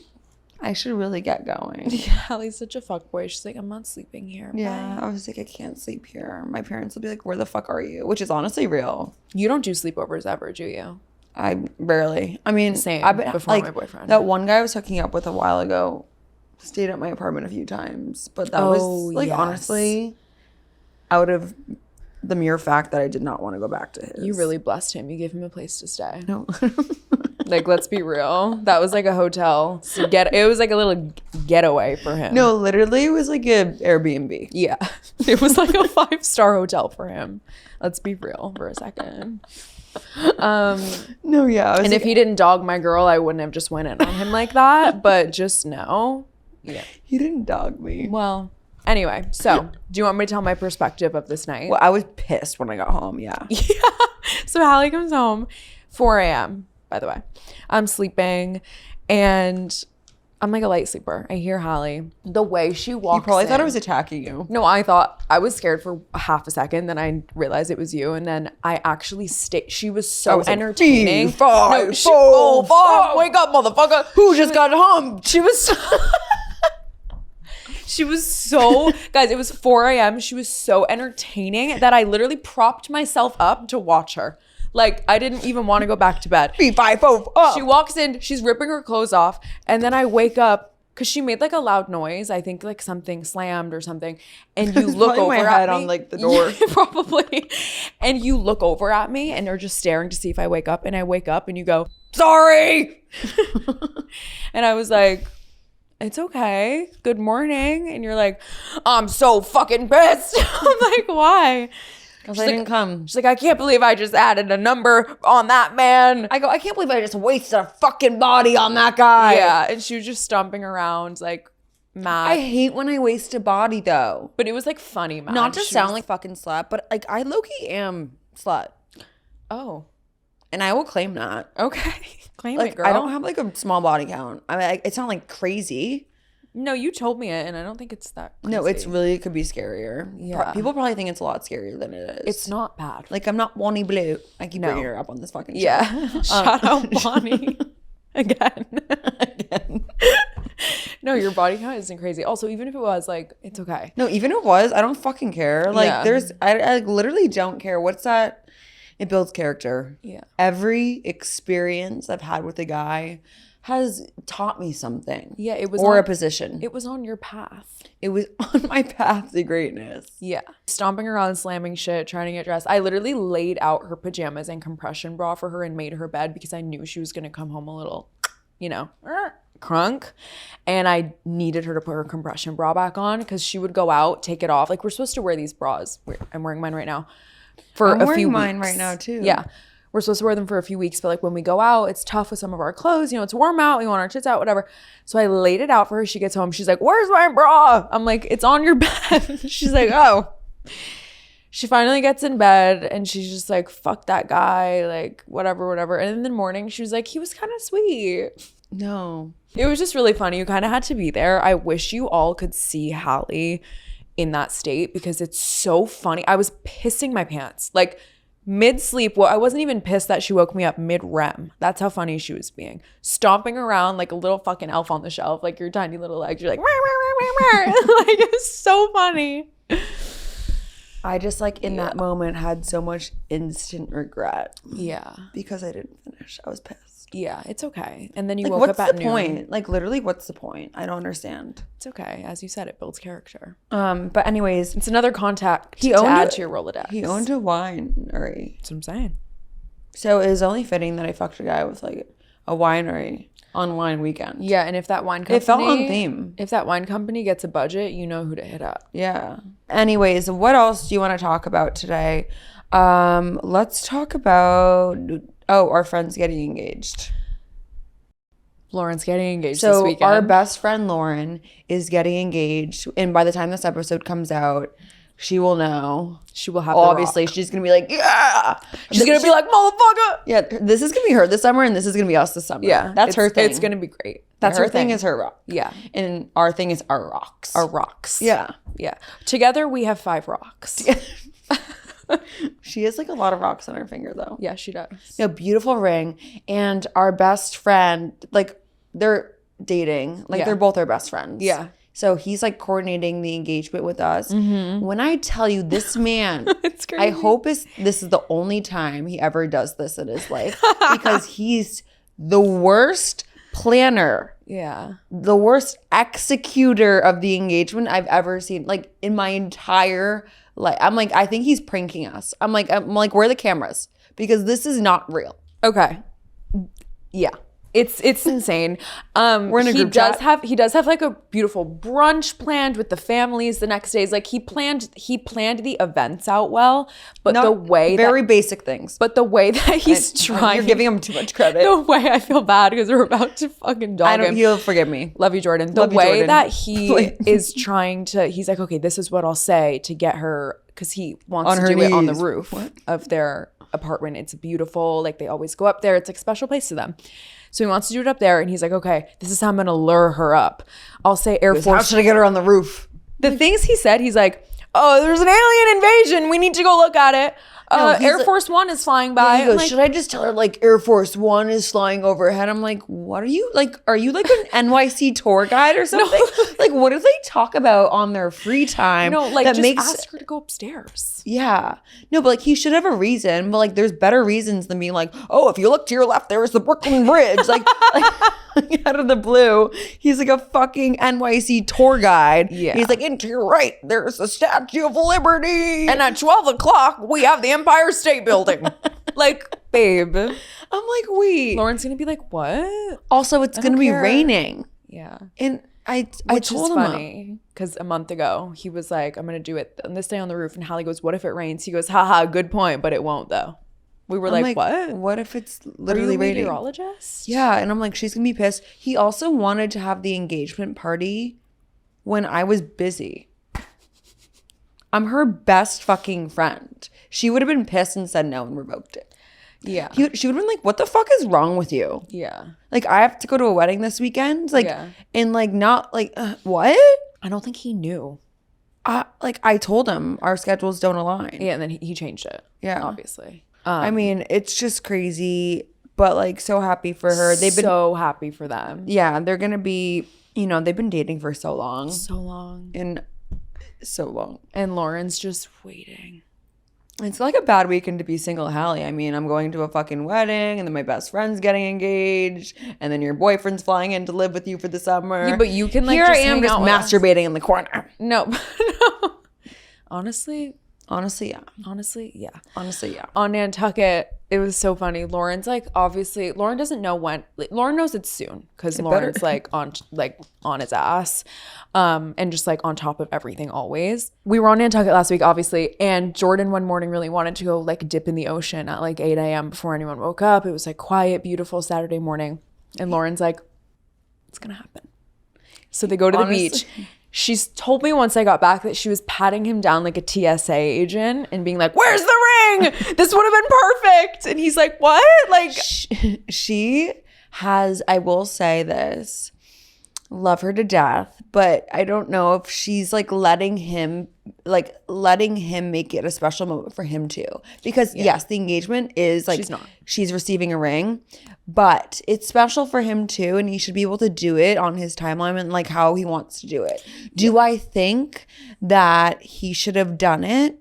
I should really get going. Yeah, Hallie's such a fuckboy. She's like, I'm not sleeping here. Yeah, Bye. I was like, I can't sleep here. My parents will be like, where the fuck are you? Which is honestly real. You don't do sleepovers ever, do you? I rarely. I mean, Same, I've been before like my boyfriend. that one guy I was hooking up with a while ago stayed at my apartment a few times, but that was like yes. honestly out of the mere fact that I did not want to go back to his. You really blessed him. You gave him a place to stay. No. Like, let's be real. That was like a hotel. It was like a little getaway for him. No, literally it was like an Airbnb. Yeah. It was like a 5-star hotel for him. Let's be real for a second. No, yeah. I was And like, if he didn't dog my girl, I wouldn't have just went in on him like that. But just know. Yeah. he didn't dog me. Well, anyway. So, do you want me to tell my perspective of this night? Well, I was pissed when I got home, yeah. Yeah. So Hallie comes home, 4 a.m., by the way. I'm sleeping and I'm like a light sleeper. I hear Hallie. The way she walks You probably thought I in- was attacking you. No, I was scared for half a second. Then I realized it was you. And then I actually stayed. She was so was like, entertaining. "Fee, fi, No, fo, fo." wake up, motherfucker. Who just got humped? She was so, she was so, guys, it was 4 a.m. She was so entertaining that I literally propped myself up to watch her. Like, I didn't even want to go back to bed. 3, 5, 4, up. She walks in, she's ripping her clothes off, and then I wake up because she made like a loud noise. I think like something slammed or something. And you It's look probably over my at head me. on, like, the door. Yeah, probably. And you look over at me and are just staring to see if I wake up. And I wake up and you go, sorry. And I was like, it's okay. Good morning. And you're like, I'm so fucking pissed. I'm like, why? Because I didn't come. She's like, I can't believe I just added a number on that man. I go, I can't believe I just wasted a fucking body on that guy. Yeah, and she was just stomping around like mad. I hate when I waste a body though. But it was like funny mad. Not to She sound was- like fucking slut, but like I low-key am slut. Oh, And I will claim that. okay. Claim Like it, girl. I don't have like a small body count. I mean, it's not like crazy. No, you told me it, and I don't think it's that crazy. No, it's really, it could be scarier. Yeah. People probably think it's a lot scarier than it is. It's not bad. Like I'm not Bonnie Blue. I keep No. bringing her up on this fucking show. Yeah. Shout out Bonnie. Again. No, your body count isn't crazy. Also, even if it was, like, it's okay. No, even if it was, I don't fucking care. Like Yeah. I literally don't care. What's that? It builds character. Yeah. Every experience I've had with a guy has taught me something. Yeah, it was or on- a position. It was on your path. It was on my path to greatness. Yeah. Stomping around, slamming shit, trying to get dressed. I literally laid out her pajamas and compression bra for her and made her bed because I knew she was going to come home a little, crunk. And I needed her to put her compression bra back on because she would go out, take it off. Like, we're supposed to wear these bras. I'm wearing mine right now. For I'm a wearing few mine weeks. right now, too. Yeah. we're supposed to wear them for a few weeks, but like when we go out, it's tough with some of our clothes. You know, it's warm out. We want our tits out, whatever. So I laid it out for her. She gets home. She's like, where's my bra? I'm like, it's on your bed. She's like, oh. She finally gets in bed and she's just like, fuck that guy. Like, whatever. And in the morning, she was like, he was kind of sweet. No. It was just really funny. You kind of had to be there. I wish you all could see Hallie in that state because it's so funny. I was pissing my pants. Like, mid-sleep. Well, I wasn't even pissed that she woke me up mid-REM. That's how funny she was being. Stomping around like a little fucking elf on the shelf. Like your tiny little legs. You're like, like, it's so funny. I just like in that moment had so much instant regret. Yeah. Because I didn't finish. I was pissed. Yeah, it's okay. And then you like, woke up at what's the noon. point? Like literally, what's the point? I don't understand. It's okay. As you said, it builds character. But anyways, It's another contact he to owned add a- to your Rolodex. he owned a winery. That's what I'm saying. So it was only fitting that I fucked a guy with like a winery on wine weekend. Yeah, and if that wine company... It felt on theme. If that wine company gets a budget, you know who to hit up. Yeah. Anyways, what else do you want to talk about today? Let's talk about our friends getting engaged. Lauren's getting engaged this So weekend. our best friend Lauren is getting engaged, and by the time this episode comes out, she will know. She will have Obviously, the rock. she's gonna be like, yeah. She's going to be like, motherfucker! yeah. This is gonna be her this summer, and this is gonna be us this summer. Yeah. that's her thing. It's going to be great. That's her her thing. Is her rock. Yeah. And our thing is our rocks. Our rocks. Yeah. Yeah. Together, we have 5 rocks. She has like a lot of rocks on her finger though. Yeah, she does. No, beautiful ring. And our best friend, like they're dating. Like Yeah. they're both our best friends. Yeah. So he's like coordinating the engagement with us. When I tell you this man, It's crazy. I hope this is the only time he ever does this in his life because he's the worst planner, Yeah. the worst executor of the engagement I've ever seen, like in my entire life. I'm like, I think he's pranking us. I'm like, where are the cameras? Because this is not real. Okay. Yeah. It's insane. We're in a group chat. He does have like a beautiful brunch planned with the families the next days. Like he planned the events out well, but Not the way very basic things. but the way that he's trying, You're giving him too much credit. the way I feel bad because we're about to fucking dog him. He'll forgive me. Love you, Jordan. The Love you, way Jordan. that he Please. is trying to, he's like, okay, this is what I'll say to get her, because he wants On to her do it on the knees. roof of their apartment. It's beautiful. Like they always go up there. It's like a special place to them. So he wants to do it up there. And he's like, okay, this is how I'm going to lure her up. I'll say Air How Force. should I get her on the roof? The things he said, he's like, oh, there's an alien invasion. We need to go look at it. No, he's Air like- Force One is flying by. He I'm goes, like, should I just tell her like Air Force One is flying overhead? I'm like, what are you like? Are you like an NYC tour guide or something? Like, what do they talk about on their free time? no, like that just makes ask her to go upstairs. yeah. No, but like he should have a reason. But like, there's better reasons than being like, oh, if you look to your left, there is the Brooklyn Bridge. Like out of the blue, he's like a fucking NYC tour guide. Yeah. He's like, into your right, there's the Statue of Liberty. And at 12 o'clock, we have the Empire State Building. Like, babe. I'm like, wait. Lauren's going to be like, what? Also, it's gonna be care. raining. Yeah. And I Which told is him funny because a month ago he was like, I'm gonna do it on this day on the roof, and Hallie goes, what if it rains? He goes, haha, good point, but it won't though. We were I'm like, what? What if it's Are you literally a raining? meteorologist? Yeah, and I'm like, she's gonna be pissed. He also wanted to have the engagement party when I was busy. I'm her best fucking friend. She would have been pissed and said no and revoked it. Yeah. She would have been like, what the fuck is wrong with you? Yeah. Like, I have to go to a wedding this weekend? Like, Yeah. and like, not like, what? I don't think he knew. I told him our schedules don't align. Yeah, and then he changed it. Yeah. Obviously. I mean, it's just crazy, but like, so happy for her. They've been, so happy for them. yeah, they're gonna be, they've been dating for so long. So long. And so long. And Lauren's just waiting. It's like a bad weekend to be single, Hallie. I mean, I'm going to a fucking wedding, and then my best friend's getting engaged, and then your boyfriend's flying in to live with you for the summer. Yeah, but you can like Here just I am hang just out with us. masturbating in the corner. No. No. Honestly, Honestly, yeah. yeah. Honestly, yeah. On Nantucket, It was so funny. Lauren's like, obviously, Lauren doesn't know when. Like, Lauren knows it's soon because Lauren's like on his ass, and just like on top of everything always. We were on Nantucket last week, obviously, and Jordan one morning really wanted to go like dip in the ocean at like 8 a.m. before anyone woke up. It was like quiet, beautiful Saturday morning, and Lauren's like, it's gonna happen. So they go to the beach. She's told me once I got back that she was patting him down like a TSA agent and being like, where's the ring? This would have been perfect. And he's like, what? Like, she has, I will say this, love her to death, but I don't know if she's like letting him make it a special moment for him too. Because yes, the engagement is like, she's receiving a ring, but it's special for him too, and he should be able to do it on his timeline and like how he wants to do it. Do I think that he should have done it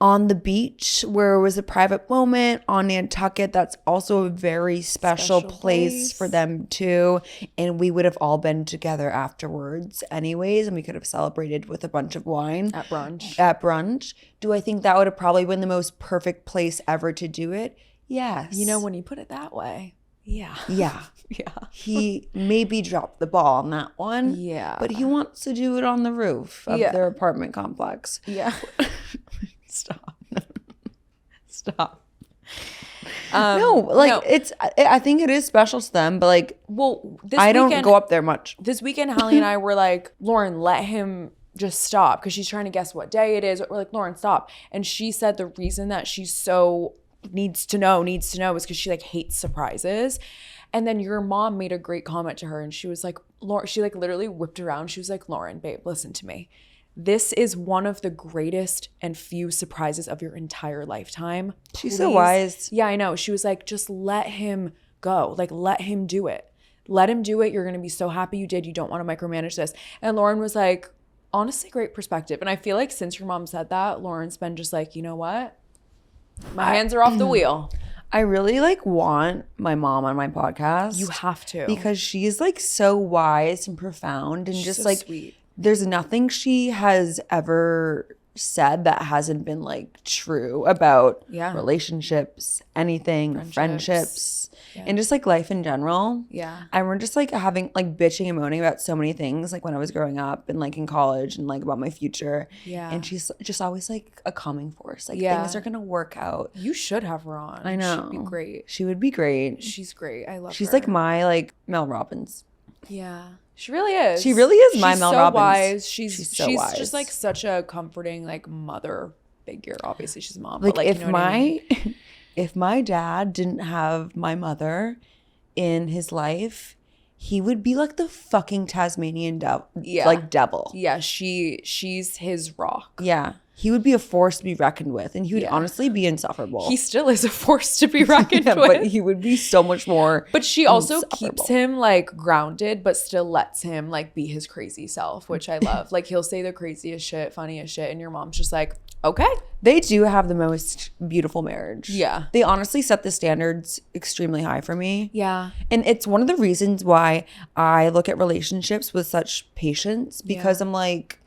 on the beach where it was a private moment on Nantucket? That's also a very special place for them too, and we would have all been together afterwards anyways, and we could have celebrated with a bunch of wine at brunch. Do I think that would have probably been the most perfect place ever to do it? Yes. You know, when you put it that way, yeah. He maybe dropped the ball on that one, but he wants to do it on the roof of their apartment complex. Stop. It's, I think it is special to them, but like, I don't go up there much. This weekend, Hallie and I were like, Lauren, let him just stop, because she's trying to guess what day it is. We're like, Lauren, stop. And she said the reason that she's so needs to know is because she like hates surprises. And then your mom made a great comment to her, and she was like, Lauren, she like literally whipped around. She was like, Lauren, babe, listen to me. This is one of the greatest and few surprises of your entire lifetime. She's so wise. Yeah, I know. She was like, just let him go. Like, let him do it. Let him do it. You're going to be so happy you did. You don't want to micromanage this. And Lauren was like, honestly, great perspective. And I feel like since your mom said that, Lauren's been just like, you know what? My hands are off the wheel. I really like want my mom on my podcast. You have to. Because she's like so wise and profound, and she's just so like sweet. There's nothing she has ever said that hasn't been like true about relationships, anything, friendships, and just like life in general. Yeah. And we're just like having like bitching and moaning about so many things, like when I was growing up and like in college and like about my future. Yeah. And she's just always like a calming force. Like things are gonna work out. You should have her on. I know. She'd be great. She would be great. She's great. I love her. She's like my like Mel Robbins. Yeah. She really is. She really is my Mel Robbins. Wise. She's so wise. Just like such a comforting like mother figure. Obviously she's a mom. Like, but, like if you know what I mean? if my dad didn't have my mother in his life, he would be like the fucking Tasmanian devil. Yeah, she's his rock. Yeah. He would be a force to be reckoned with, and he would honestly be insufferable. He still is a force to be reckoned with. But he would be so much more But she also keeps him like grounded, but still lets him like be his crazy self, which I love. Like he'll say the craziest shit, funniest shit, and your mom's just like, okay. They do have the most beautiful marriage. Yeah. They honestly set the standards extremely high for me. Yeah. And it's one of the reasons why I look at relationships with such patience, because I'm like,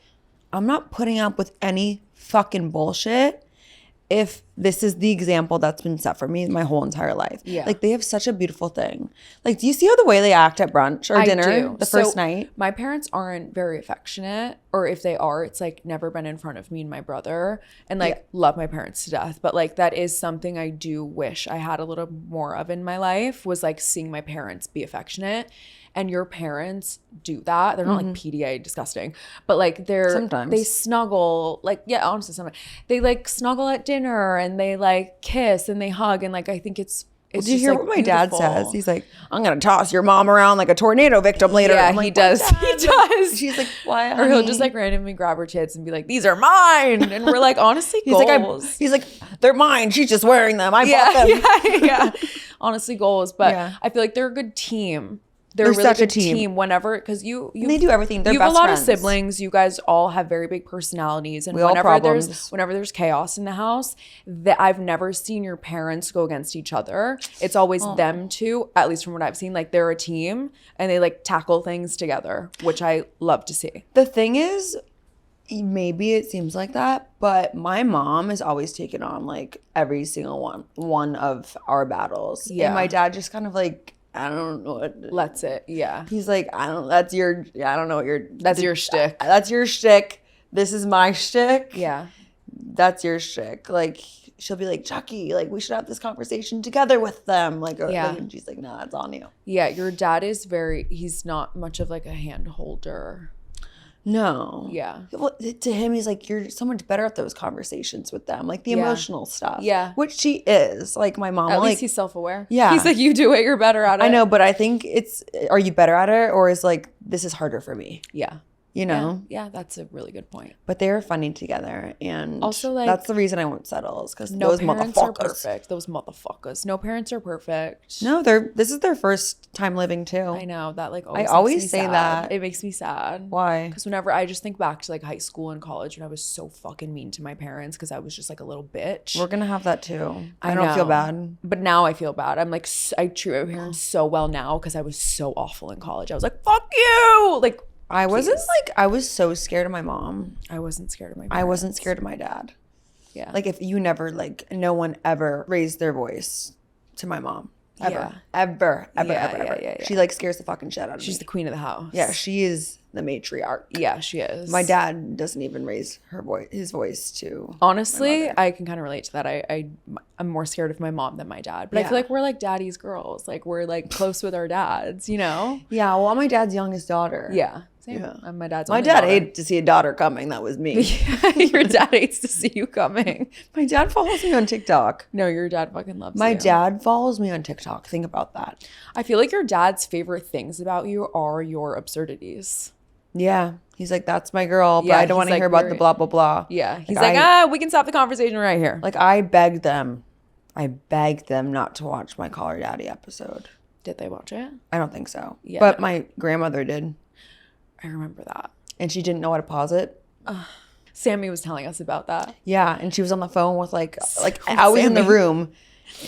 I'm not putting up with any fucking bullshit if this is the example that's been set for me my whole entire life. Yeah. Like they have such a beautiful thing. Like, do you see how the way they act at brunch or dinner the first night? My parents aren't very affectionate, or if they are, it's like never been in front of me and my brother, and like love my parents to death. But like that is something I do wish I had a little more of in my life, was like seeing my parents be affectionate. And your parents do that. They're not like PDA disgusting, but like they snuggle, like, yeah, honestly, sometimes they like snuggle at dinner and they like kiss and they hug. And like, I think it's did you hear what my dad says? He's like, I'm going to toss your mom around like a tornado victim later. Yeah, like, he does. He does. She's like, why? Or he'll just like randomly grab her tits and be like, these are mine. And we're like, honestly, goals. He's like, they're mine. She's just wearing them. I bought them. Yeah. Honestly, goals. But I feel like they're a good team. They're really such a team whenever, because they do everything. They're you have best a lot friends. of siblings. You guys all have very big personalities, and whenever there's chaos in the house, I've never seen your parents go against each other. It's always them two, at least from what I've seen. Like they're a team and they like tackle things together, which I love to see. The thing is, maybe it seems like that, but my mom has always taken on like every single one of our battles. Yeah. And my dad just kind of like, I don't know what. Let's it. Yeah. He's like, I don't know what your. That's your shtick. That's your shtick. This is my shtick. Yeah. That's your shtick. Like, she'll be like, Chucky, like, we should have this conversation together with them. Like, Yeah. and she's like, nah, it's on you. Yeah. Your dad is he's not much of like a hand holder. No. Yeah. Well, to him, he's like, you're so much better at those conversations with them, like the Yeah. emotional stuff. Yeah. Which she is. Like, my mom, At like, least he's self-aware. Yeah. He's like, you do it, you're better at it. I know, but I think are you better at it, or is like, this is harder for me, Yeah. you know? Yeah, that's a really good point. But they were funny together, and Also, like, that's the reason I won't settle, is because No those parents are motherfuckers. perfect. Those motherfuckers. No parents are perfect. No, this is their first time living too. I know that like I always always makes me say sad. that. It makes me sad. Why? Because whenever I just think back to like high school and college when I was so fucking mean to my parents because I was just like a little bitch. We're gonna have that too. I I don't feel know. bad. But now I feel bad. I'm like, I treat my parents so well now because I was so awful in college. I was like, fuck you. Like, I wasn't please. like, I was so scared of my mom. I wasn't scared of my parents. I wasn't scared of my dad. Yeah. Like, if you never, like, no one ever raised their voice to my mom. Ever. Yeah. Ever. Yeah, Ever. yeah. She, like, scares the fucking shit out of me. She's the queen of the house. Yeah, she is the matriarch. Yeah, she is. My dad doesn't even raise his voice to. Honestly, I can kind of relate to that. I'm more scared of my mom than my dad. But I Yeah. feel like we're like daddy's girls. Like we're like close with our dads, you know? Yeah, well, I'm my dad's youngest daughter. Yeah. Same. Yeah. I'm my dad's My only dad daughter. hated to see a daughter coming. That was me. Your dad hates to see you coming. My dad follows me on TikTok. No, your dad fucking loves My you. dad follows me on TikTok. Think about that. I feel like your dad's favorite things about you are your absurdities. Yeah. He's like, that's my girl, but Yeah, I don't want he's to like, hear about we're- the blah, blah, blah. Yeah. He's like, we can stop the conversation right here. Like, I begged them not to watch my Call Her Daddy episode. Did they watch it? I don't think so. Yeah. But my grandmother did. I remember that. And she didn't know how to pause it. Sammy was telling us about that. Yeah. And she was on the phone with like I was in the Sammy. room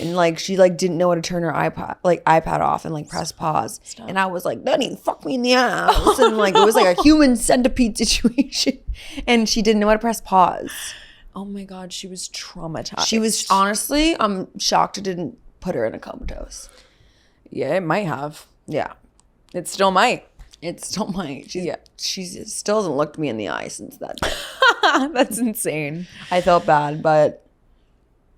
and like she like didn't know how to turn her iPad off and like press pause. Stop. And I was like, Daddy, fuck me in the ass. And like it was like a human centipede situation. And she didn't know how to press pause. Oh my God, she was traumatized. She was honestly, I'm shocked it didn't put her in a comatose. Yeah, it might have. Yeah. It still might. It still might. Yeah. She still hasn't looked me in the eye since that day. That's insane. I felt bad, but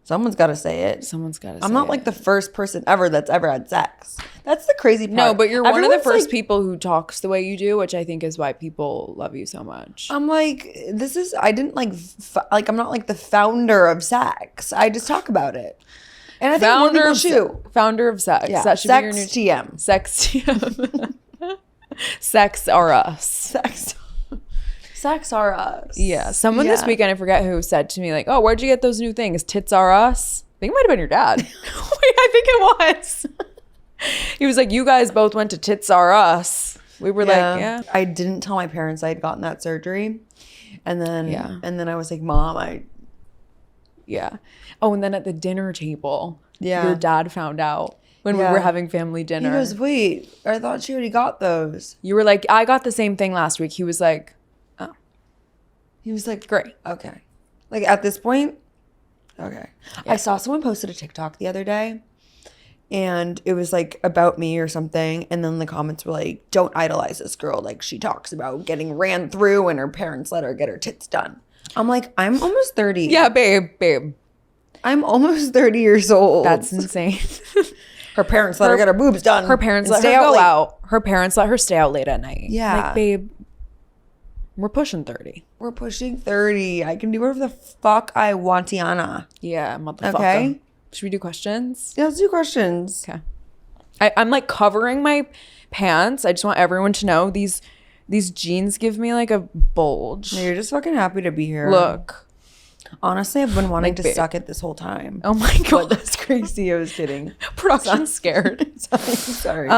someone's got to say it. Someone's got to say I'm not like the first person ever that's ever had sex. That's the crazy part. No, but you're one of the Everyone's first like- people who talks the way you do, which I think is why people love you so much. I'm like, I didn't like, I'm not like the founder of sex. I just talk about it. And I think more people should. Founder of sex. Yeah, That should sex be your new TM. Sex TM. Sex are us. Sex are us. Yeah. Someone this Yeah. weekend, I forget who, said to me like, "Oh, where'd you get those new things? Tits are us." I think it might have been your dad. Wait, I think it was. He was like, "You guys both went to Tits are us." We were like, "Yeah." I didn't tell my parents I had gotten that surgery. And then I was like, Mom, Yeah. Oh, and then at the dinner table, Yeah. your dad found out when we Yeah. were having family dinner. he goes, wait, I thought she already got those. You were like, "I got the same thing last week." He was like, He was like, "Great." okay. Like at this point, okay. I saw someone posted a TikTok the other day and it was like about me or something. And then the comments were like, don't idolize this girl. Like she talks about getting ran through and her parents let her get her tits done. I'm like, I'm almost 30. Yeah, babe. I'm almost 30 years old. That's insane. her parents let her get her boobs done. Her parents and let her stay go late. out. Her parents let her stay out late at night. Yeah. Like, babe, we're pushing 30. We're pushing 30. I can do whatever the fuck I want, Tiana. Yeah, motherfucker. Okay. Should we do questions? Yeah, let's do questions. Okay. I'm like covering my pants. I just want everyone to know these jeans give me like a bulge. You're just fucking happy to be here. Look. Honestly, I've been wanting to babe. suck it this whole time. Oh my god. That's crazy. I was kidding. Production's scared. Sorry.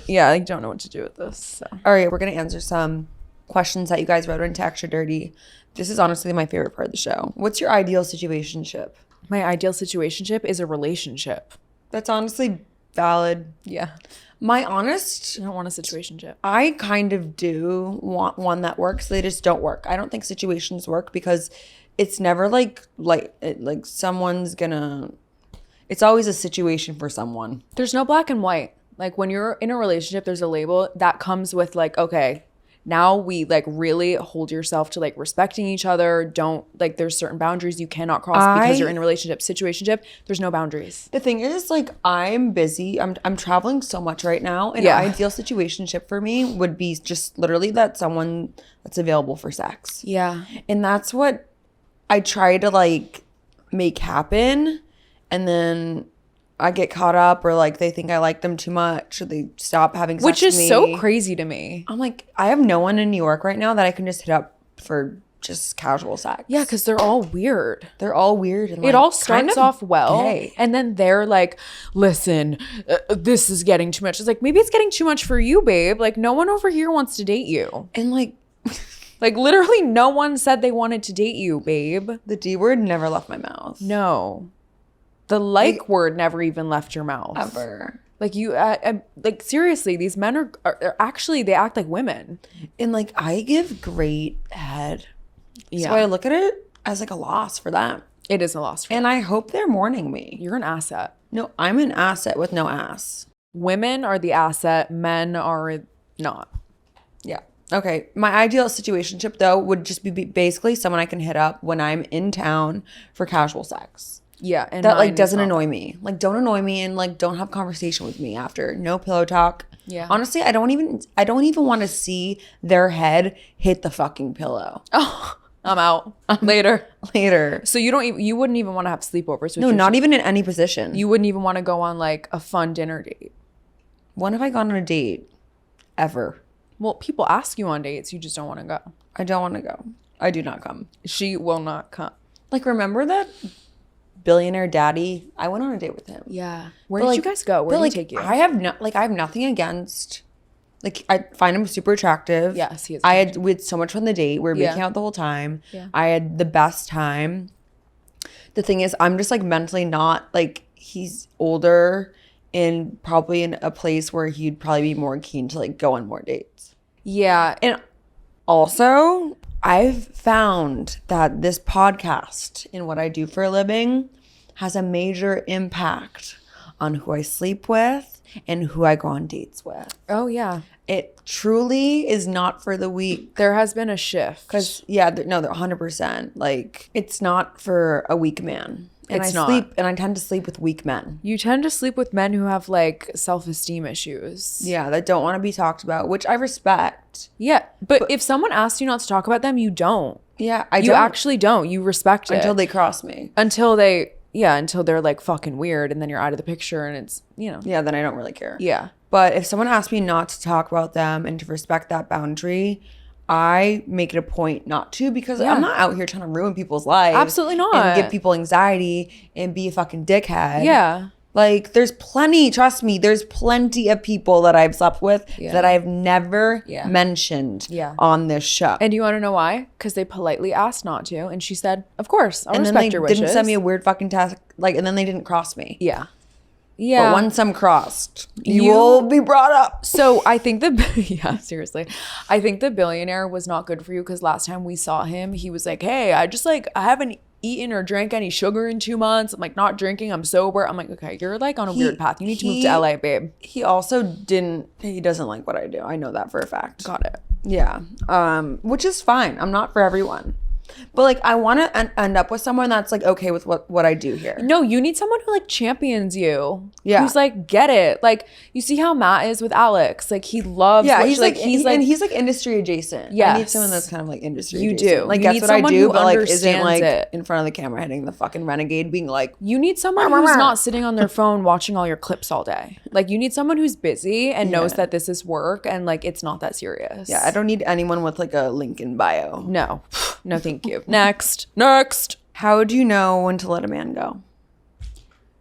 Yeah, I don't know what to do with this. So. All right, we're going to answer some questions that you guys wrote into Extra Dirty. This is honestly my favorite part of the show. What's your ideal situationship? My ideal situationship is a relationship. That's honestly valid. Yeah. My honest, I don't want a situationship. I kind of do want one that works. They just don't work. I don't think situations work because it's never like someone's gonna. It's always a situation for someone. There's no black and white. Like when you're in a relationship, there's a label that comes with like, okay, now we like really hold yourself to like respecting each other. Don't like there's certain boundaries you cannot cross because you're in a relationship. Situationship, there's no boundaries. The thing is, like, I'm busy. I'm traveling so much right now. An ideal situationship for me would be just literally that someone that's available for sex. Yeah. And that's what I try to like make happen. And then I get caught up or like they think I like them too much or they stop having sex Which with is me. so crazy to me. I'm like, I have no one in New York right now that I can just hit up for just casual sex. Yeah, because they're all weird. They're all weird. And It like, all kind starts of off well, gay. and then they're like, listen, this is getting too much. It's like, maybe it's getting too much for you, babe. Like, no one over here wants to date you. And like, Like, literally no one said they wanted to date you, babe. the D word never left my mouth. No. The like word never even left your mouth. Ever. Like, you, like, seriously, these men are actually, they act like women. And like, I give great head. Yeah. So I look at it as like a loss for them. It is a loss for And I hope they're mourning me. You're an asset. No, I'm an asset with no ass. Women are the asset. Men are not. Yeah. Okay. My ideal situationship though would just be basically someone I can hit up when I'm in town for casual sex. Yeah. And That like mine is doesn't not. annoy me. Like don't annoy me and like don't have conversation with me after. No pillow talk. Yeah. Honestly, I don't even want to see their head hit the fucking pillow. Oh, I'm out. Later. Later. So you wouldn't even want to have sleepovers with No, not even in any position. You wouldn't even want to go on like a fun dinner date. When have I gone on a date? Ever. Well, people ask you on dates, you just don't want to go. I don't want to go. I do not come. She will not come. Like, remember that billionaire daddy? I went on a date with him. Yeah. Where But, did like- you guys go? Where but, did he like, take you? I have nothing against. Like, I find him super attractive. Yes, he is We had so much fun the date. We were making Yeah. out the whole time. Yeah. I had the best time. The thing is, I'm just like mentally not like he's older and probably in a place where he'd probably be more keen to like go on more dates. Yeah. And also, I've found that this podcast and what I do for a living has a major impact on who I sleep with and who I go on dates with. Oh, yeah. It truly is not for the weak. There has been a shift. Because, yeah, they're 100%. Like, it's not for a weak man. And It's I not. sleep, and I tend to sleep with weak men. You tend to sleep with men who have like self-esteem issues. Yeah, that don't want to be talked about, which I respect. Yeah. But if someone asks you not to talk about them, you don't. Yeah, I You don't. actually don't. You respect it. Until they cross me. Until they're like fucking weird and then you're out of the picture and it's, Yeah, then I don't really care. Yeah. But if someone asks me not to talk about them and to respect that boundary, I make it a point not to because Yeah. I'm not out here trying to ruin people's lives. Absolutely not. And give people anxiety and be a fucking dickhead. Yeah. Like, there's plenty, trust me, there's plenty of people that I've slept with Yeah. that I've never Yeah. mentioned Yeah. on this show. And do you want to know why? Because they politely asked not to. And she said, of course, I'll And then respect they your wishes. didn't send me a weird fucking task, like, and then they didn't cross me. Yeah. Yeah. But once I'm crossed, you You- will be brought up. So I think yeah, seriously. I think the billionaire was not good for you because last time we saw him, he was like, hey, I haven't eaten or drank any sugar in 2 months. I'm like not drinking. I'm sober. I'm like, okay, you're like on a weird path. You need to move to LA, babe. He also he doesn't like what I do. I know that for a fact. Got it. Yeah. Which is fine. I'm not for everyone. But like, I want to end up with someone that's like okay with what I do here. No, you need someone who like champions you. Yeah. Who's like, get it. Like, you see how Matt is with Alex. Like, he loves. Yeah, what he's she- like and he's like industry adjacent. I need Yes. someone that's kind of like industry You adjacent. do. Like, You that's need what I someone do, who but like isn't understands like it. in front of the camera hitting the fucking renegade being like, you need someone who's not sitting on their phone watching all your clips all day. Like, you need someone who's busy and knows that this is work and like it's not that serious. yeah, I don't need anyone with like a link in bio. No. No, thank you. Next. How do you know when to let a man go?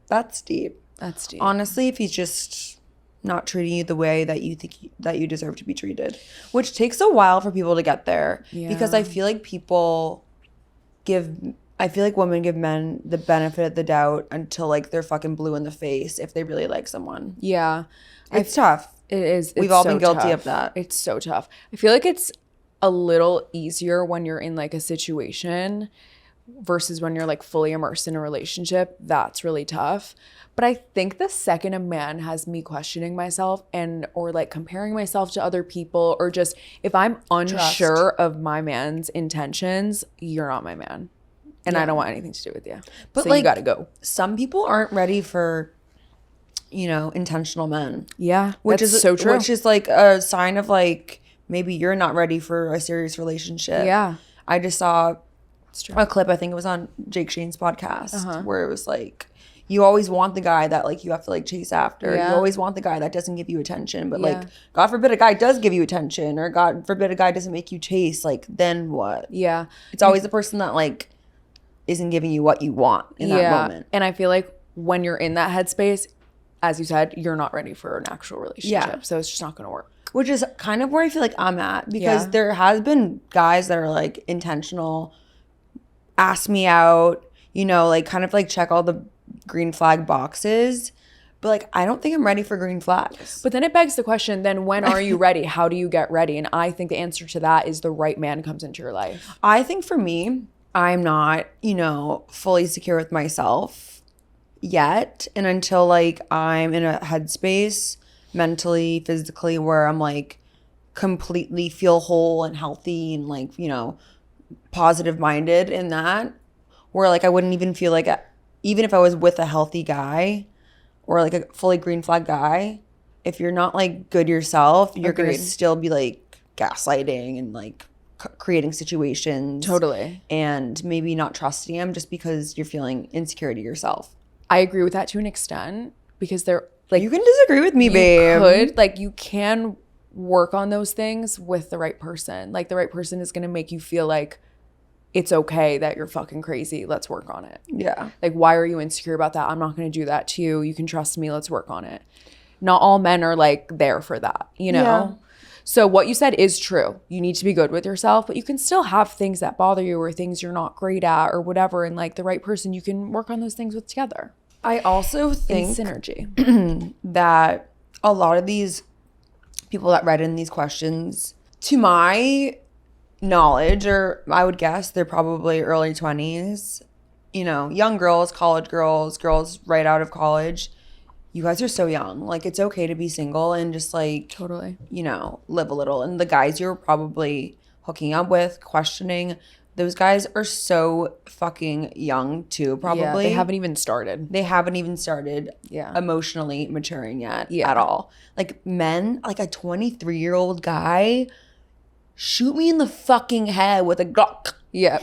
That's deep. That's deep. Honestly, if he's just not treating you the way that you think that you deserve to be treated, which takes a while for people to get there because I feel like people give I feel like women give men the benefit of the doubt until like they're fucking blue in the face if they really like someone. Yeah. It's tough. It is. We've It's all so been guilty tough. of that. It's so tough. I feel like it's a little easier when you're in like a situation versus when you're like fully immersed in a relationship. That's really tough. But I think the second a man has me questioning myself or like comparing myself to other people, or just if I'm unsure of my man's intentions, you're not my man. And I don't want anything to do with you. But so like, you got to go. Some people aren't ready for, intentional men. Yeah, Which that's is so true. Which is like a sign of like maybe you're not ready for a serious relationship. Yeah. I just saw It's true. a clip, I think it was on Jake Shane's podcast, where it was like, you always want the guy that like you have to like chase after. Yeah. You always want the guy that doesn't give you attention. But Yeah. like, God forbid a guy does give you attention, or God forbid a guy doesn't make you chase. Like, then what? Yeah. It's always the person that like isn't giving you what you want in that moment. And I feel like when you're in that headspace, as you said, you're not ready for an actual relationship. Yeah. So it's just not going to work. Which is kind of where I feel like I'm at, because Yeah. there has been guys that are like intentional, ask me out, like kind of like check all the green flag boxes. But like, I don't think I'm ready for green flags. But then it begs the question, then when are you ready? How do you get ready? And I think the answer to that is the right man comes into your life. I think for me, I'm not, fully secure with myself yet. And until like I'm in a headspace mentally, physically, where I'm like completely feel whole and healthy and like, positive minded in that, where like I wouldn't even feel like, even if I was with a healthy guy or like a fully green flag guy, if you're not like good yourself, you're going to Agreed. still be like gaslighting and like creating situations. Totally. And maybe not trusting him just because you're feeling insecure to yourself. I agree with that to an extent, because they're like, You can disagree with me, babe. you can work on those things with the right person. Like the right person is going to make you feel like it's okay that you're fucking crazy. Let's work on it. Yeah. Like, why are you insecure about that? I'm not going to do that to you. You can trust me. Let's work on it. Not all men are like there for that, Yeah. So what you said is true. You need to be good with yourself, but you can still have things that bother you or things you're not great at or whatever. And like the right person, you can work on those things with together. I also In think synergy. that a lot of these people that write in these questions, to my knowledge, or I would guess they're probably early 20s, young girls, college girls, girls right out of college. You guys are so young. Like, it's okay to be single and just like, Totally. live a little. And the guys you're probably hooking up with, questioning, those guys are so fucking young too, probably. Yeah, they haven't even started. They haven't even started Yeah. emotionally maturing yet Yeah. at all. Like, men, like a 23-year-old guy, shoot me in the fucking head with a Glock. Yeah.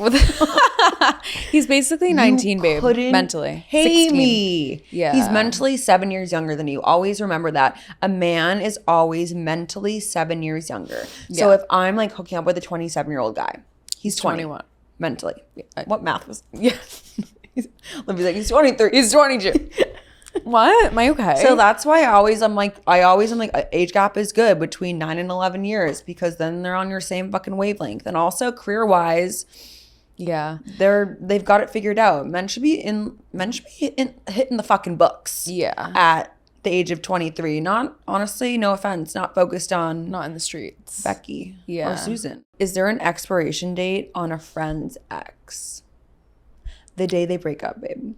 He's basically 19, babe. Couldn't Mentally. pay 16. me. Yeah. He's mentally 7 years younger than you. Always remember that. A man is always mentally 7 years younger. So Yeah. if I'm like hooking up with a 27-year-old guy, he's 21. 21. Mentally. What math was? Yeah. Libby's like, he's 23. He's 22. What? Am I okay? So that's why I'm like, age gap is good between 9 and 11 years, because then they're on your same fucking wavelength. And also career wise, yeah. they've got it figured out. Men should be hitting the fucking books. Yeah. At the age of 23. Not, honestly, no offense, not focused on Not in the streets. Becky Yeah. or Susan. Is there an expiration date on a friend's ex? The day they break up, babe.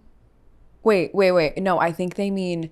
Wait. No, I think they mean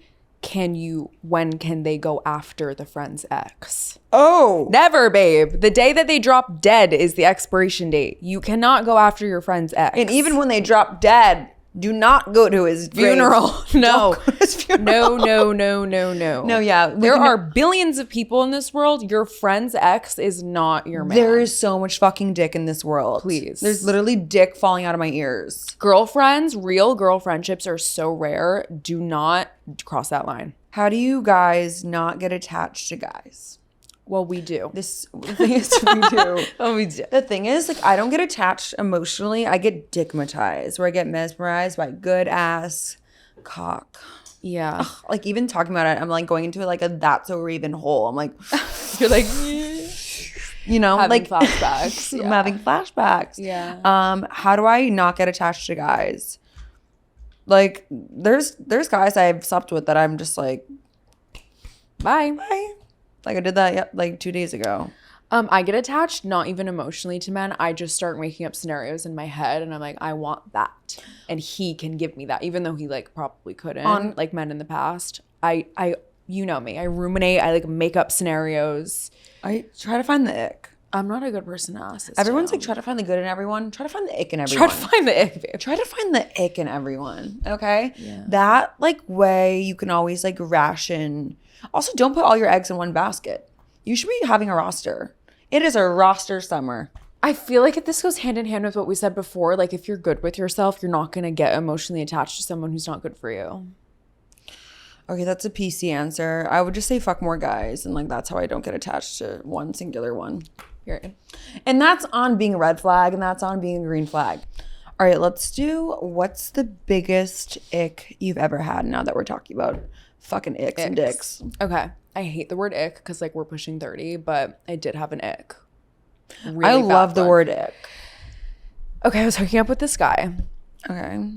when can they go after the friend's ex? Oh. Never, babe. The day that they drop dead is the expiration date. You cannot go after your friend's ex. And even when they drop dead, do not go to his funeral. grave. No. Don't go to his funeral. No. No, yeah. There are billions of people in this world. Your friend's ex is not your man. There is so much fucking dick in this world. Please. There's literally dick falling out of my ears. Girlfriends, real girl friendships are so rare. Do not cross that line. How do you guys not get attached to guys? Well, we do. The thing is, we do. Oh, we do. The thing is, like, I don't get attached emotionally. I get dickmatized, where I get mesmerized by good ass cock. Yeah. Like, even talking about it, I'm like going into like a that's a raven hole. I'm like, You're like, You know, Having like flashbacks. I'm having flashbacks. Yeah. How do I not get attached to guys? Like, there's guys I've slept with that I'm just like, Bye. bye. Like I did that like 2 days ago. I get attached, not even emotionally to men. I just start making up scenarios in my head and I'm like, I want that. And he can give me that, even though he like probably couldn't, like men in the past. I you know me. I ruminate. I like make up scenarios. I try to find the ick. I'm not a good person to ask this Everyone's to. like, try to find the good in everyone. Try to find the ick in everyone. Try to find the ick, babe. Try to find the ick in everyone. Okay? Yeah. That like way you can always like ration. Also, don't put all your eggs in one basket. You should be having a roster. It is a roster summer. I feel like this goes hand in hand with what we said before. Like, if you're good with yourself, you're not going to get emotionally attached to someone who's not good for you. Okay, that's a PC answer. I would just say fuck more guys. And like, that's how I don't get attached to one singular one. Period. And that's on being a red flag and that's on being a green flag. All right, let's do what's the biggest ick you've ever had now that we're talking about fucking icks and dicks. Okay. I hate the word ick because like we're pushing 30, but I did have an ick. Really I bad love the one. word ick. Okay, I was hooking up with this guy. Okay.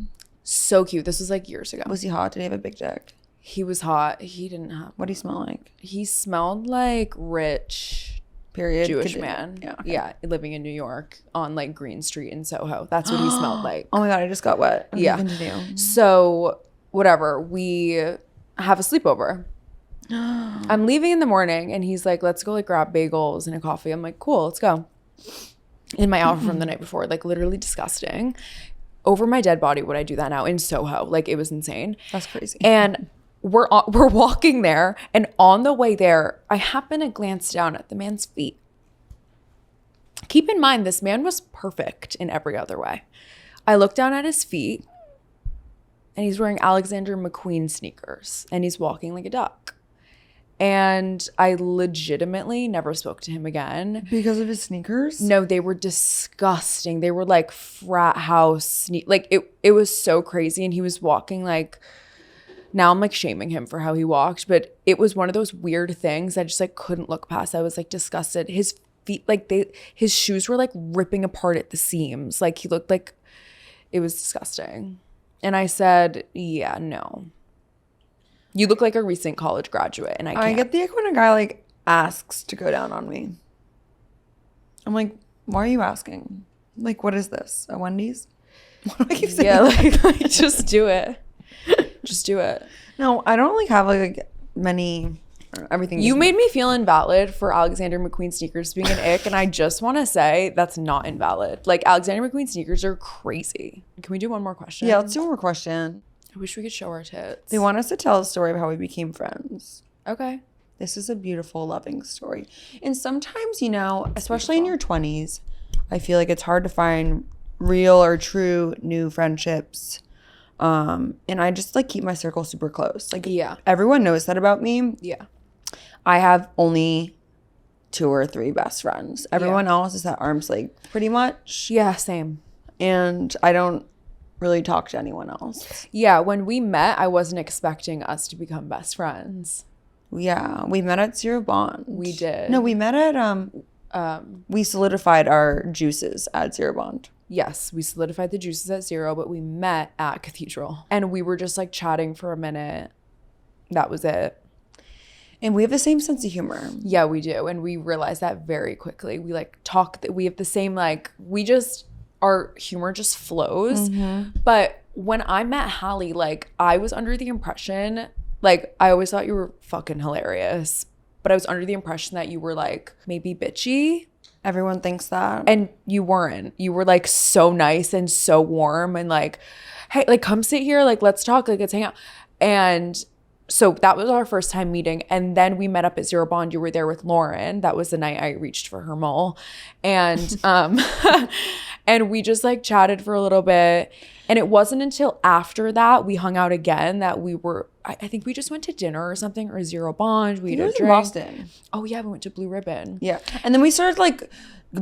So cute. This was like years ago. Was he hot? Did he have a big dick? He was hot. He didn't have. What do he smell like? He smelled like rich Period. Jewish Continue. man. Yeah. Okay. Yeah, living in New York on like Green Street in Soho. That's what he smelled like. Oh my God, I just got wet. Okay, Yeah. continue. So whatever, we have a sleepover. I'm leaving in the morning and he's like, let's go like grab bagels and a coffee. I'm like, cool, let's go. In my outfit from the night before, like literally disgusting. Over my dead body would I do that now in Soho? Like it was insane. That's crazy. And we're walking there, and on the way there, I happen to glance down at the man's feet. Keep in mind, this man was perfect in every other way. I look down at his feet, and he's wearing Alexander McQueen sneakers, and he's walking like a duck. And I legitimately never spoke to him again. Because of his sneakers? No, they were disgusting. They were like frat house like it was so crazy. And he was walking like, now I'm like shaming him for how he walked, but it was one of those weird things I just like couldn't look past. I was like disgusted. His feet, like his shoes were like ripping apart at the seams. Like he looked like it was disgusting. And I said, yeah, no. You look like a recent college graduate, and I can't. I get the ick when a guy like asks to go down on me. I'm like, why are you asking? Like, what is this? A Wendy's? Why do I keep saying Yeah, that? like just do it. Just do it. No, I don't like have like many everything. You made me feel invalid for Alexander McQueen sneakers being an ick, and I just want to say that's not invalid. Like Alexander McQueen sneakers are crazy. Can we do one more question? Yeah, let's do one more question. I wish we could show our tits. They want us to tell a story of how we became friends. Okay. This is a beautiful, loving story. And sometimes, you know, especially in your 20s, I feel like it's hard to find real or true new friendships. And I just like keep my circle super close. Like, Yeah. everyone knows that about me. Yeah. I have only 2 or 3 best friends. Everyone else is at arm's length, pretty much. Yeah, same. And I don't really talk to anyone else. Yeah, when we met, I wasn't expecting us to become best friends. Yeah, we met at Zero Bond. We did. No, we met at we solidified our juices at Zero Bond. Yes, we solidified the juices at Zero, but we met at Cathedral. And we were just like chatting for a minute. That was it. And we have the same sense of humor. Yeah, we do. And we realized that very quickly. We like talk, we have the same like, we just, our humor just flows. But when I met Hallie, like I was under the impression, like I always thought you were fucking hilarious, but I was under the impression that you were like maybe bitchy. Everyone thinks that. And you weren't. You were like so nice and so warm and like, hey, like come sit here, like let's talk, like let's hang out. And so that was our first time meeting. And then we met up at Zero Bond. You were there with Lauren. That was the night I reached for her mole. And and we just like chatted for a little bit. And it wasn't until after that we hung out again that we were, I think we just went to dinner or something, or Zero Bond. We it had a was in drink. Boston. Oh yeah, we went to Blue Ribbon. Yeah. And then we started like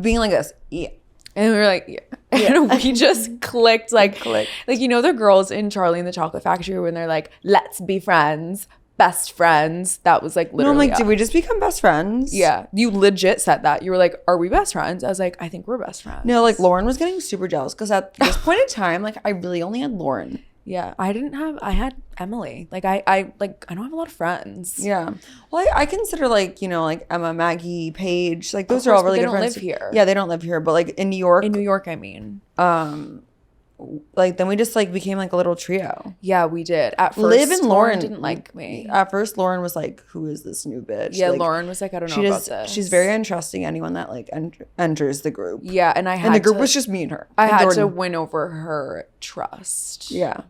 being like this. Yeah. And we were like, yeah. And we just clicked like, like, you know, the girls in Charlie and the Chocolate Factory when they're like, let's be friends. best friends. That was like No, literally I'm like, us. did we just become best friends? Yeah, you legit said that. You were like, are we best friends? I was like, I think we're best friends. No, like Lauren was getting super jealous because at this point in time, like I really only had Lauren. Yeah, I had Emily. Like I don't have a lot of friends. Yeah. Well, I consider like, you know, like Emma, Maggie, Paige, like those Of are all course, but really they good don't friends. live here. Yeah, they don't live here, but like in New York, In New York, I mean. like then we just like became like a little trio. Yeah, we did. At first, Liv and Lauren didn't like me. At first, Lauren was like, "Who is this new bitch?" Yeah, Like, Lauren was like, I don't know she about does. this. She's very untrusting anyone that like enters the group. Yeah, and I had And the group to, was just me and her. I and had to Jordan. win over her trust. Yeah.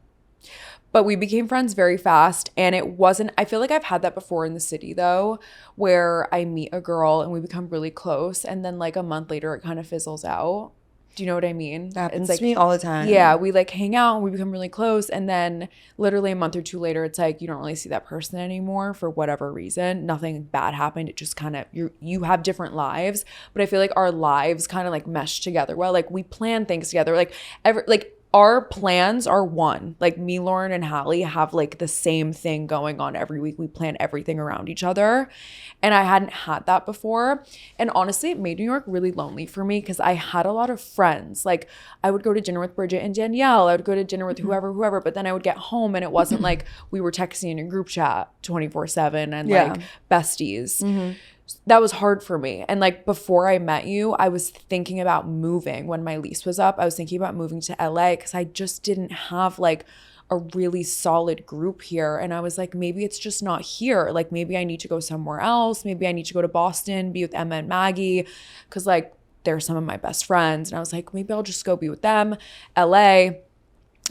But we became friends very fast. And it wasn't, I feel like I've had that before in the city though, where I meet a girl and we become really close. And then like a month later, it kind of fizzles out. Do you know what I mean? That happens It's like, to me all the time. yeah, we like hang out and we become really close. And then literally a month or two later, it's like you don't really see that person anymore for whatever reason. Nothing bad happened. It just kind of, you have different lives. But I feel like our lives kind of like mesh together. Well, like we plan things together. Like our plans are one. Like me, Lauren, and Hallie have like the same thing going on every week. We plan everything around each other. And I hadn't had that before. And honestly, it made New York really lonely for me because I had a lot of friends. Like I would go to dinner with Bridget and Danielle. I would go to dinner with whoever. But then I would get home and it wasn't like we were texting in a group chat 24/7 and like besties. That was hard for me. And like before I met you, I was thinking about moving when my lease was up. I was thinking about moving to LA because I just didn't have like a really solid group here. And I was like, maybe it's just not here. Like maybe I need to go somewhere else. Maybe I need to go to Boston, be with Emma and Maggie because like they're some of my best friends. And I was like, maybe I'll just go be with them, LA.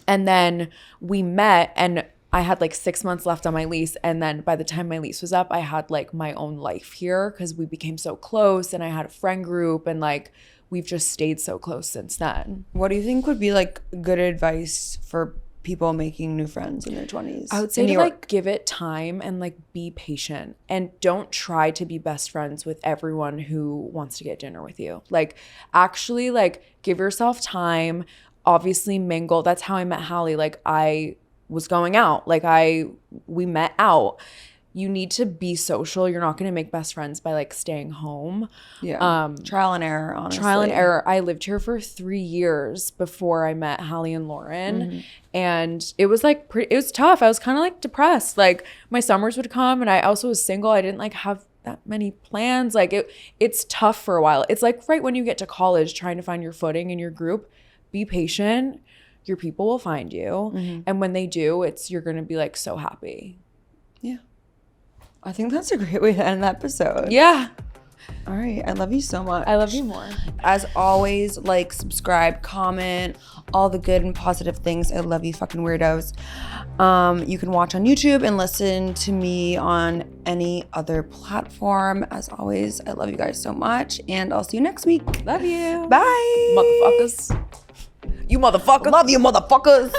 And then we met and I had like 6 months left on my lease. And then by the time my lease was up, I had like my own life here because we became so close and I had a friend group and like we've just stayed so close since then. What do you think would be like good advice for people making new friends in their 20s? I would say to like give it time and like be patient and don't try to be best friends with everyone who wants to get dinner with you. Like actually like give yourself time, obviously mingle. That's how I met Hallie. Like I was going out. Like we met out. You need to be social. You're not going to make best friends by like staying home. Yeah. Trial and error, honestly. Trial and error. I lived here for 3 years before I met Hallie and Lauren. And it was like it was tough. I was kind of like depressed. Like my summers would come and I also was single. I didn't like have that many plans. Like it's tough for a while. It's like right when you get to college trying to find your footing in your group. Be patient. Your people will find you. And when they do, you're going to be like so happy. Yeah. I think that's a great way to end the episode. Yeah. All right. I love you so much. I love you more. As always, like, subscribe, comment, all the good and positive things. I love you fucking weirdos. You can watch on YouTube and listen to me on any other platform. As always, I love you guys so much. And I'll see you next week. Love you. Bye. Motherfuckers. You motherfucker. Love you, motherfuckers.